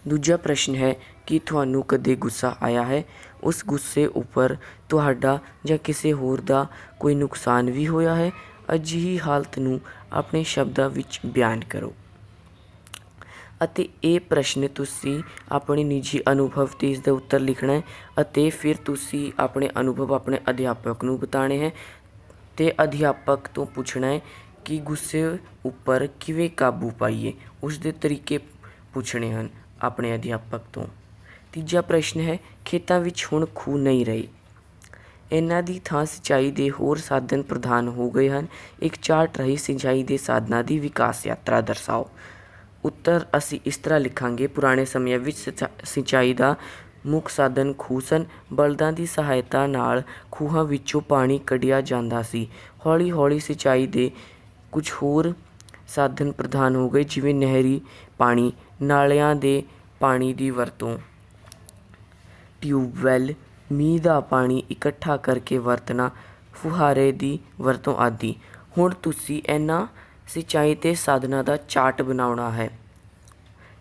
ਦੂਜਾ ਪ੍ਰਸ਼ਨ ਹੈ ਕਿ ਤੁਹਾਨੂੰ ਕਦੇ ਗੁੱਸਾ ਆਇਆ ਹੈ? ਉਸ ਗੁੱਸੇ ਉੱਪਰ ਤੁਹਾਡਾ ਜਾਂ ਕਿਸੇ ਹੋਰ ਦਾ ਕੋਈ ਨੁਕਸਾਨ ਵੀ ਹੋਇਆ ਹੈ? ਅਜਿਹੀ ਹਾਲਤ ਨੂੰ ਆਪਣੇ ਸ਼ਬਦਾਂ ਵਿੱਚ ਬਿਆਨ ਕਰੋ। ਅਤੇ ਇਹ ਪ੍ਰਸ਼ਨ ਤੁਸੀਂ ਆਪਣੇ ਨਿੱਜੀ ਅਨੁਭਵ 'ਤੇ ਇਸ ਦਾ ਉੱਤਰ ਲਿਖਣਾ ਹੈ ਅਤੇ ਫਿਰ ਤੁਸੀਂ ਆਪਣੇ ਅਨੁਭਵ ਆਪਣੇ ਅਧਿਆਪਕ ਨੂੰ ਬਤਾਉਣੇ ਹੈ ਅਤੇ ਅਧਿਆਪਕ ਤੋਂ ਪੁੱਛਣਾ ਹੈ ਕਿ ਗੁੱਸੇ ਉੱਪਰ ਕਿਵੇਂ ਕਾਬੂ ਪਾਈਏ। ਉਸ ਦੇ ਤਰੀਕੇ ਪੁੱਛਣੇ ਹਨ ਆਪਣੇ ਅਧਿਆਪਕ ਤੋਂ। ਤੀਜਾ ਪ੍ਰਸ਼ਨ ਹੈ ਖੇਤਾਂ ਵਿੱਚ ਹੁਣ ਖੂਹ ਨਹੀਂ ਰਹੇ, ਇਹਨਾਂ ਦੀ ਥਾਂ ਸਿੰਚਾਈ ਦੇ ਹੋਰ ਸਾਧਨ ਪ੍ਰਦਾਨ ਹੋ ਗਏ ਹਨ। ਇੱਕ ਚਾਰਟ ਰਾਹੀਂ ਸਿੰਚਾਈ ਦੇ ਸਾਧਨਾਂ ਦੀ ਵਿਕਾਸ ਯਾਤਰਾ ਦਰਸਾਓ। ਉੱਤਰ ਅਸੀਂ ਇਸ ਤਰ੍ਹਾਂ ਲਿਖਾਂਗੇ। ਪੁਰਾਣੇ ਸਮਿਆਂ ਵਿੱਚ ਸਿੰਚਾਈ ਦਾ ਮੁੱਖ ਸਾਧਨ ਖੂਹ ਸਨ। ਬਲਦਾਂ ਦੀ ਸਹਾਇਤਾ ਨਾਲ ਖੂਹਾਂ ਵਿੱਚੋਂ ਪਾਣੀ ਕੱਢਿਆ ਜਾਂਦਾ ਸੀ। ਹੌਲੀ ਹੌਲੀ ਸਿੰਚਾਈ ਦੇ ਕੁਝ ਹੋਰ ਸਾਧਨ ਪ੍ਰਦਾਨ ਹੋ ਗਏ, ਜਿਵੇਂ ਨਹਿਰੀ ਪਾਣੀ, ਨਾਲਿਆਂ ਦੇ ਪਾਣੀ ਦੀ ਵਰਤੋਂ, ਟਿਊਬਵੈੱਲ, ਮੀਂਹ ਦਾ ਪਾਣੀ ਇਕੱਠਾ ਕਰਕੇ ਵਰਤਣਾ, ਫੁਹਾਰੇ ਦੀ ਵਰਤੋਂ ਆਦਿ। ਹੁਣ ਤੁਸੀਂ ਇਹਨਾਂ ਸਿੰਚਾਈ ਦੇ ਸਾਧਨਾਂ ਦਾ ਚਾਰਟ ਬਣਾਉਣਾ ਹੈ।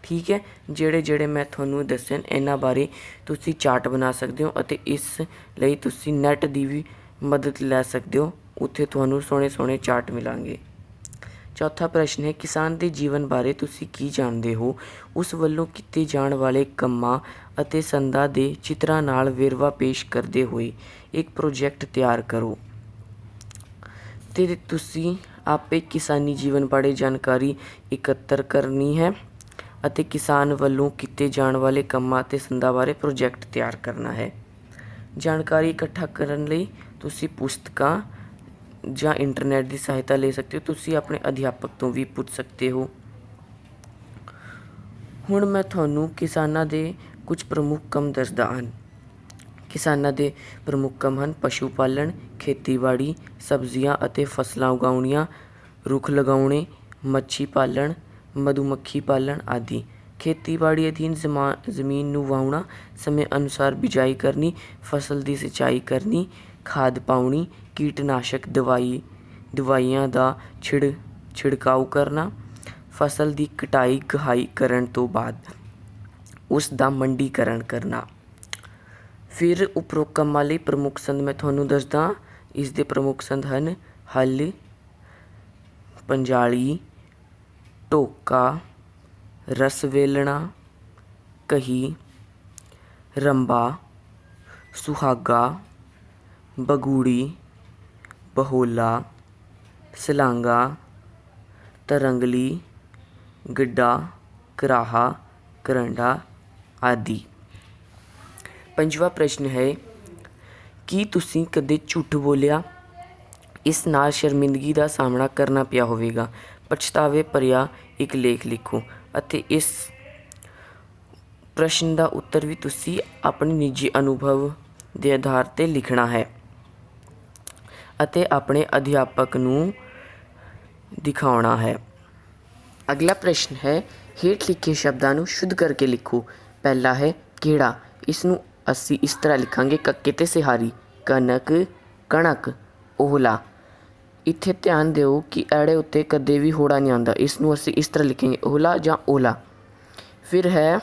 ਠੀਕ ਹੈ, ਜਿਹੜੇ ਮੈਂ ਤੁਹਾਨੂੰ ਦੱਸੇ ਇਹਨਾਂ ਬਾਰੇ ਤੁਸੀਂ ਚਾਰਟ ਬਣਾ ਸਕਦੇ ਹੋ ਅਤੇ ਇਸ ਲਈ ਤੁਸੀਂ ਨੈੱਟ ਦੀ ਵੀ ਮਦਦ ਲੈ ਸਕਦੇ ਹੋ। ਉੱਥੇ ਤੁਹਾਨੂੰ ਸੋਹਣੇ ਚਾਰਟ ਮਿਲਾਂਗੇ। ਚੌਥਾ ਪ੍ਰਸ਼ਨ ਹੈ ਕਿਸਾਨ ਦੇ ਜੀਵਨ ਬਾਰੇ ਤੁਸੀਂ ਕੀ ਜਾਣਦੇ ਹੋ? ਉਸ ਵੱਲੋਂ ਕੀਤੇ ਜਾਣ ਵਾਲੇ ਕੰਮਾਂ ਅਤੇ ਸੰਦਾਂ ਦੇ ਚਿੱਤਰਾਂ ਨਾਲ ਵੇਰਵਾ ਪੇਸ਼ ਕਰਦੇ ਹੋਏ ਇੱਕ ਪ੍ਰੋਜੈਕਟ ਤਿਆਰ ਕਰੋ। ਅਤੇ ਤੁਸੀਂ ਆਪੇ ਕਿਸਾਨੀ ਜੀਵਨ ਬਾਰੇ ਜਾਣਕਾਰੀ ਇਕੱਤਰ ਕਰਨੀ ਹੈ ਅਤੇ ਕਿਸਾਨ ਵੱਲੋਂ ਕੀਤੇ ਜਾਣ ਵਾਲੇ ਕੰਮਾਂ ਅਤੇ ਸੰਦਾਂ ਬਾਰੇ ਪ੍ਰੋਜੈਕਟ ਤਿਆਰ ਕਰਨਾ ਹੈ। ਜਾਣਕਾਰੀ ਇਕੱਠਾ ਕਰਨ ਲਈ ਤੁਸੀਂ ਪੁਸਤਕਾਂ ਜਾਂ ਇੰਟਰਨੈਟ ਦੀ ਸਹਾਇਤਾ ਲੈ ਸਕਦੇ ਹੋ। ਤੁਸੀਂ ਆਪਣੇ ਅਧਿਆਪਕ ਤੋਂ ਵੀ ਪੁੱਛ ਸਕਦੇ ਹੋ। ਹੁਣ ਮੈਂ ਤੁਹਾਨੂੰ ਕਿਸਾਨਾਂ ਦੇ ਕੁਝ ਪ੍ਰਮੁੱਖ ਕੰਮ ਦੱਸਦਾ ਹਾਂ। ਕਿਸਾਨਾਂ ਦੇ ਪ੍ਰਮੁੱਖ ਕੰਮ ਹਨ ਪਸ਼ੂ ਪਾਲਣ, ਖੇਤੀਬਾੜੀ, ਸਬਜ਼ੀਆਂ ਅਤੇ ਫਸਲਾਂ ਉਗਾਉਣੀਆਂ, ਰੁੱਖ ਲਗਾਉਣੇ, ਮੱਛੀ ਪਾਲਣ, ਮਧੂਮੱਖੀ ਪਾਲਣ ਆਦਿ। ਖੇਤੀਬਾੜੀ ਅਧੀਨ ਜ਼ਮੀਨ ਨੂੰ ਵਾਹੁਣਾ, ਸਮੇਂ ਅਨੁਸਾਰ ਬਿਜਾਈ ਕਰਨੀ, ਫਸਲ ਦੀ ਸਿੰਚਾਈ ਕਰਨੀ, ਖਾਦ ਪਾਉਣੀ, ਕੀਟਨਾਸ਼ਕ ਦਵਾਈਆਂ ਦਾ ਛਿੜਕਾਅ ਕਰਨਾ, ਫਸਲ ਦੀ ਕਟਾਈ ਗਹਾਈ ਕਰਨ ਤੋਂ ਬਾਅਦ ਉਸ ਦਾ ਮੰਡੀਕਰਨ ਕਰਨਾ। ਫਿਰ ਉਪਰੋਕਤ ਕੰਮਾਂ ਲਈ ਪ੍ਰਮੁੱਖ ਸੰਦ ਮੈਂ ਤੁਹਾਨੂੰ ਦੱਸਦਾ। ਇਸ ਦੇ ਪ੍ਰਮੁੱਖ ਸੰਦ ਹਨ ਹਲ, ਪੰਜਾਲੀ, ਢੋਕਾ, ਰਸ ਵੇਲਣਾ, ਕਹੀ, ਰੰਬਾ, ਸੁਹਾਗਾ, ਬਗੂੜੀ, ਬਹੋਲਾ, ਸਲਾਂਗਾ, ਤਰੰਗਲੀ, ਗੱਡਾ, ਕਰਾਹਾ, ਕਰੰਡਾ ਆਦਿ। ਪੰਜਵਾਂ ਪ੍ਰਸ਼ਨ ਹੈ ਕੀ ਤੁਸੀਂ ਕਦੇ ਝੂਠ ਬੋਲਿਆ? ਇਸ ਨਾਲ ਸ਼ਰਮਿੰਦਗੀ ਦਾ ਸਾਹਮਣਾ ਕਰਨਾ ਪਿਆ ਹੋਵੇਗਾ। ਪਛਤਾਵੇ ਭਰਿਆ ਇੱਕ ਲੇਖ ਲਿਖੋ ਅਤੇ ਇਸ ਪ੍ਰਸ਼ਨ ਦਾ ਉੱਤਰ ਵੀ ਤੁਸੀਂ ਆਪਣੇ ਨਿੱਜੀ ਅਨੁਭਵ ਦੇ ਆਧਾਰ 'ਤੇ ਲਿਖਣਾ ਹੈ ਅਤੇ ਆਪਣੇ ਅਧਿਆਪਕ ਨੂੰ ਦਿਖਾਉਣਾ ਹੈ। ਅਗਲਾ ਪ੍ਰਸ਼ਨ ਹੈ ਹੇਠ ਲਿਖੇ ਸ਼ਬਦਾਂ ਨੂੰ ਸ਼ੁੱਧ ਕਰਕੇ ਲਿਖੋ। ਪਹਿਲਾ ਹੈ ਕਿਹੜਾ। ਇਸ ਨੂੰ ਅਸੀਂ ਇਸ ਤਰ੍ਹਾਂ ਲਿਖਾਂਗੇ ਕੱਕੇ 'ਤੇ ਸਿਹਾਰੀ, ਕਣਕ, ਕਣਕ, ਓਹਲਾ। ਇੱਥੇ ਧਿਆਨ ਦਿਓ ਕਿ ਐੜੇ ਉੱਤੇ ਕਦੇ ਵੀ ਹੋੜਾ ਨਹੀਂ ਆਉਂਦਾ। ਇਸ ਨੂੰ ਅਸੀਂ ਇਸ ਤਰ੍ਹਾਂ ਲਿਖਾਂਗੇ ਓਹਲਾ ਜਾਂ ਓਲਾ। ਫਿਰ ਹੈ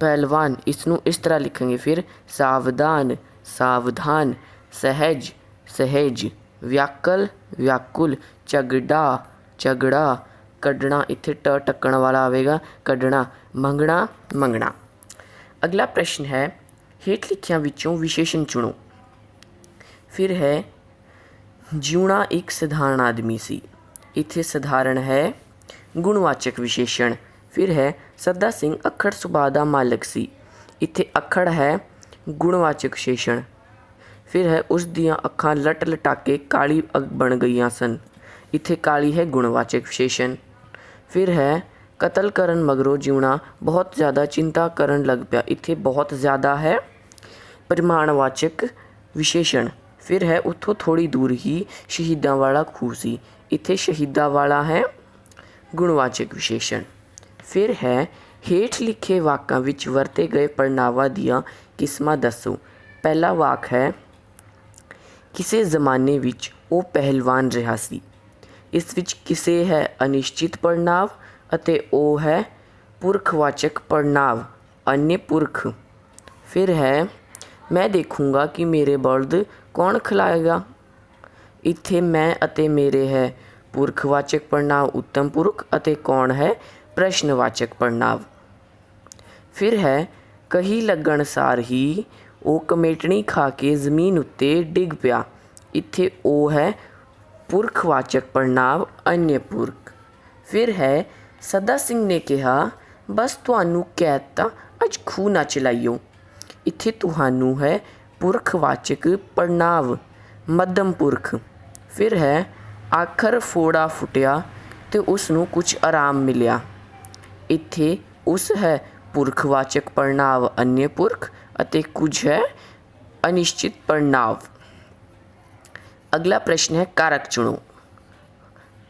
ਪਹਿਲਵਾਨ, ਇਸ ਨੂੰ ਇਸ ਤਰ੍ਹਾਂ ਲਿਖਾਂਗੇ। ਫਿਰ ਸਾਵਧਾਨ, ਸਾਵਧਾਨ, ਸਹਿਜ, ਸਹਿਜ, ਵਿਆਕਲ, ਵਿਆਕੁਲ, ਝਗੜਾ, ਝਗੜਾ, ਕੱਢਣਾ, ਇੱਥੇ ਟ ਟੱਕਣ ਵਾਲਾ ਆਵੇਗਾ, ਕੱਢਣਾ, ਮੰਗਣਾ, ਮੰਗਣਾ। ਅਗਲਾ ਪ੍ਰਸ਼ਨ ਹੈ ਹੇਠ ਲਿਖਿਆਂ ਵਿੱਚੋਂ ਵਿਸ਼ੇਸ਼ਣ ਚੁਣੋ। ਫਿਰ ਹੈ ਜਿਉਣਾ ਇੱਕ ਸਧਾਰਨ ਆਦਮੀ ਸੀ। ਇੱਥੇ ਸਧਾਰਨ ਹੈ ਗੁਣਵਾਚਕ ਵਿਸ਼ੇਸ਼ਣ। ਫਿਰ ਹੈ ਸੱਦਾ ਸਿੰਘ ਅੱਖੜ ਸੁਭਾਅ ਦਾ ਮਾਲਕ ਸੀ। ਇੱਥੇ ਅੱਖੜ ਹੈ ਗੁਣਵਾਚਕ ਵਿਸ਼ੇਸ਼ਣ। ਫਿਰ ਹੈ ਉਸ ਦੀਆਂ ਅੱਖਾਂ ਲਟ ਲਟਾਕੇ ਕਾਲੀ ਬਣ ਗਈਆਂ ਸਨ। ਇੱਥੇ ਕਾਲੀ ਹੈ ਗੁਣਵਾਚਕ ਵਿਸ਼ੇਸ਼ਣ। ਫਿਰ ਹੈ ਕਤਲ ਕਰਨ ਮਗਰੋਂ ਜਿਉਣਾ ਬਹੁਤ ਜ਼ਿਆਦਾ ਚਿੰਤਾ ਕਰਨ ਲੱਗ ਪਿਆ। ਇੱਥੇ ਬਹੁਤ ਜ਼ਿਆਦਾ ਹੈ ਪਰਿਮਾਣਵਾਚਕ ਵਿਸ਼ੇਸ਼ਣ। ਫਿਰ ਹੈ ਉੱਥੋਂ ਥੋੜ੍ਹੀ ਦੂਰ ਹੀ ਸ਼ਹੀਦਾਂ ਵਾਲਾ ਖੂਹ ਸੀ। ਇੱਥੇ ਸ਼ਹੀਦਾਂ ਵਾਲਾ ਹੈ ਗੁਣਵਾਚਕ ਵਿਸ਼ੇਸ਼ਣ। ਫਿਰ ਹੈ ਹੇਠ ਲਿਖੇ ਵਾਕਾਂ ਵਿੱਚ ਵਰਤੇ ਗਏ ਪੜ੍ਹਨਾਵਾਂ ਦੀਆਂ ਕਿਸਮਾਂ ਦੱਸੋ। ਪਹਿਲਾ ਵਾਕ ਹੈ ਕਿਸੇ ਜ਼ਮਾਨੇ ਵਿੱਚ ਉਹ ਪਹਿਲਵਾਨ ਰਿਹਾ ਸੀ। ਇਸ ਵਿੱਚ ਕਿਸੇ ਹੈ ਅਨਿਸ਼ਚਿਤ ਪੜ੍ਹਨਾਂਵ ਅਤੇ ਉਹ ਹੈ ਪੁਰਖਵਾਚਕ ਪੜ੍ਹਨਾਂਵ अन्य पुरख। फिर है मैं देखूँगा कि मेरे बल्द कौन खिलाएगा। इत्थे मैं अते मेरे है पुरखवाचक पड़नाव उत्तम पुरख अते कौन है प्रश्नवाचक पड़नाव। फिर है कही लगन सार ही वो कमेटनी खा के जमीन उत्ते डिग पिया। इत्थे ओ है पुरखवाचक पड़नाव अन्य पुरख। फिर है सदा सिंह ने कहा बस तुहानू कहता अज खूह ना चलाइयो। इत्थे तुहानू है पुरखवाचक पड़नाव मध्यम पुरख। फिर है आखर फोड़ा फुटिया तो उसनू कुछ आराम मिलिया। इत्थे उस है पुरखवाचक पड़नाव अन्य पुरख अते कुछ है अनिश्चित पड़नाव। अगला प्रश्न है कारक चुनो।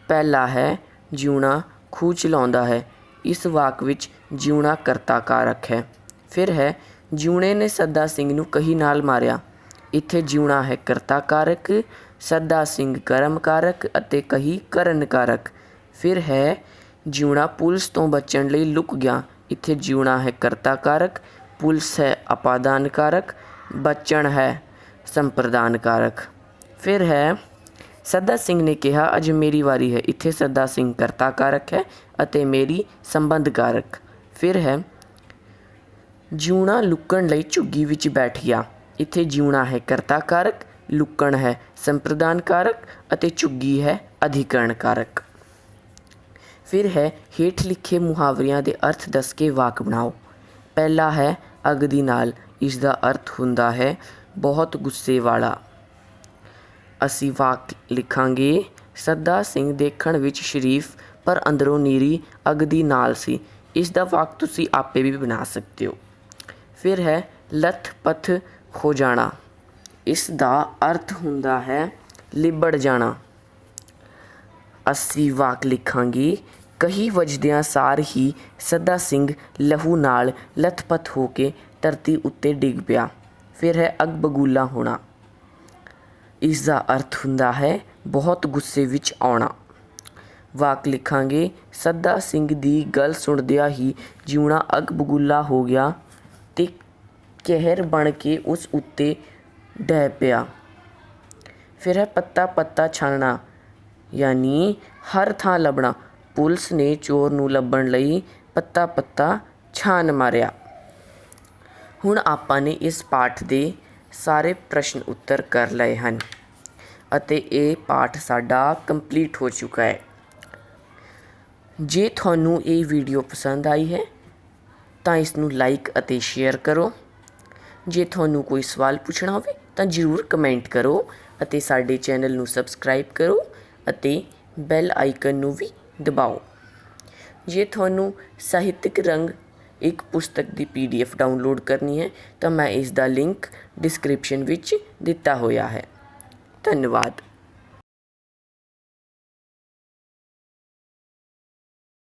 पहला है जीवना खूह चलाउंदा है। इस वाक विच जीवना करता कारक है। फिर है जीवने ने सदा सिंह नू कही नाल मारिया। इत्थे जीवना है करता कारक, सदा सिंह कर्म कारक अते कही करन कारक। फिर है जीवना पुलिस तो बचण लई लुक गया। इत्थे जीवना है करता कारक, पुलिस है अपादान कारक, बचण है संप्रदान कारक। फिर है सदा सिंह ने कहा अज मेरी वारी है। इत्थे सदा सिंह करता कारक है अते मेरी संबंध कारक। फिर है जीवना लुकण लई झुग्गी विच बैठ गया। इत्थे जीवना है करता कारक, लुकण है संप्रदान कारक अते झुग्गी है अधिकरण कारक। फिर है हेठ लिखे मुहावरियां दे अर्थ दस के वाक बनाओ। पहला है अग दी नाल। इसका अर्थ हुंदा है बहुत गुस्से वाला। असी वाक लिखांगे सदा सिंह देखण विच शरीफ पर अंदरों नीरी अग दी नाल सी। इसका वाक तुसी आपे भी बना सकते हो। फिर है लथ पथ हो जाना। इसका अर्थ हुंदा है लिबड़ जाना। असी वाक लिखांगे कही वजदियां सार ही सदा सिंह लहू नाल लथपथ हो के धरती उत्ते डिग पिया। फिर है अग बगूला होना। इसका अर्थ हुंदा है बहुत गुस्से विच आउणा। वाक लिखांगे सदा सिंह दी गल सुणदिया ही जीवना अग बगूला हो गया ते कहर बन के उस उत्ते ढह पिया। फिर है पत्ता पत्ता छानना यानी हर थां लभना। पुलिस ने चोर नूं लभण लई पत्ता पत्ता छान मारिया। हुण आपां ने इस पाठ दे सारे प्रश्न उत्तर कर लए हैं ਅਤੇ ਇਹ ਪਾਠ ਸਾਡਾ ਕੰਪਲੀਟ ਹੋ ਚੁੱਕਾ ਹੈ। ਜੇ ਤੁਹਾਨੂੰ ਇਹ ਵੀਡੀਓ ਪਸੰਦ ਆਈ ਹੈ ਤਾਂ ਇਸ ਨੂੰ ਲਾਈਕ ਅਤੇ ਸ਼ੇਅਰ ਕਰੋ। ਜੇ ਤੁਹਾਨੂੰ ਕੋਈ ਸਵਾਲ ਪੁੱਛਣਾ ਹੋਵੇ ਤਾਂ ਜ਼ਰੂਰ ਕਮੈਂਟ ਕਰੋ ਅਤੇ ਸਾਡੇ ਚੈਨਲ ਨੂੰ ਸਬਸਕ੍ਰਾਈਬ ਕਰੋ ਅਤੇ ਬੈਲ ਆਈਕਨ ਨੂੰ ਵੀ ਦਬਾਓ। ਜੇ ਤੁਹਾਨੂੰ ਸਾਹਿਤਕ ਰੰਗ ਇੱਕ ਪੁਸਤਕ ਦੀ PDF ਡਾਊਨਲੋਡ ਕਰਨੀ ਹੈ ਤਾਂ ਮੈਂ ਇਸ ਦਾ ਲਿੰਕ ਡਿਸਕ੍ਰਿਪਸ਼ਨ ਵਿੱਚ ਦਿੱਤਾ ਹੋਇਆ ਹੈ। धन्यवाद।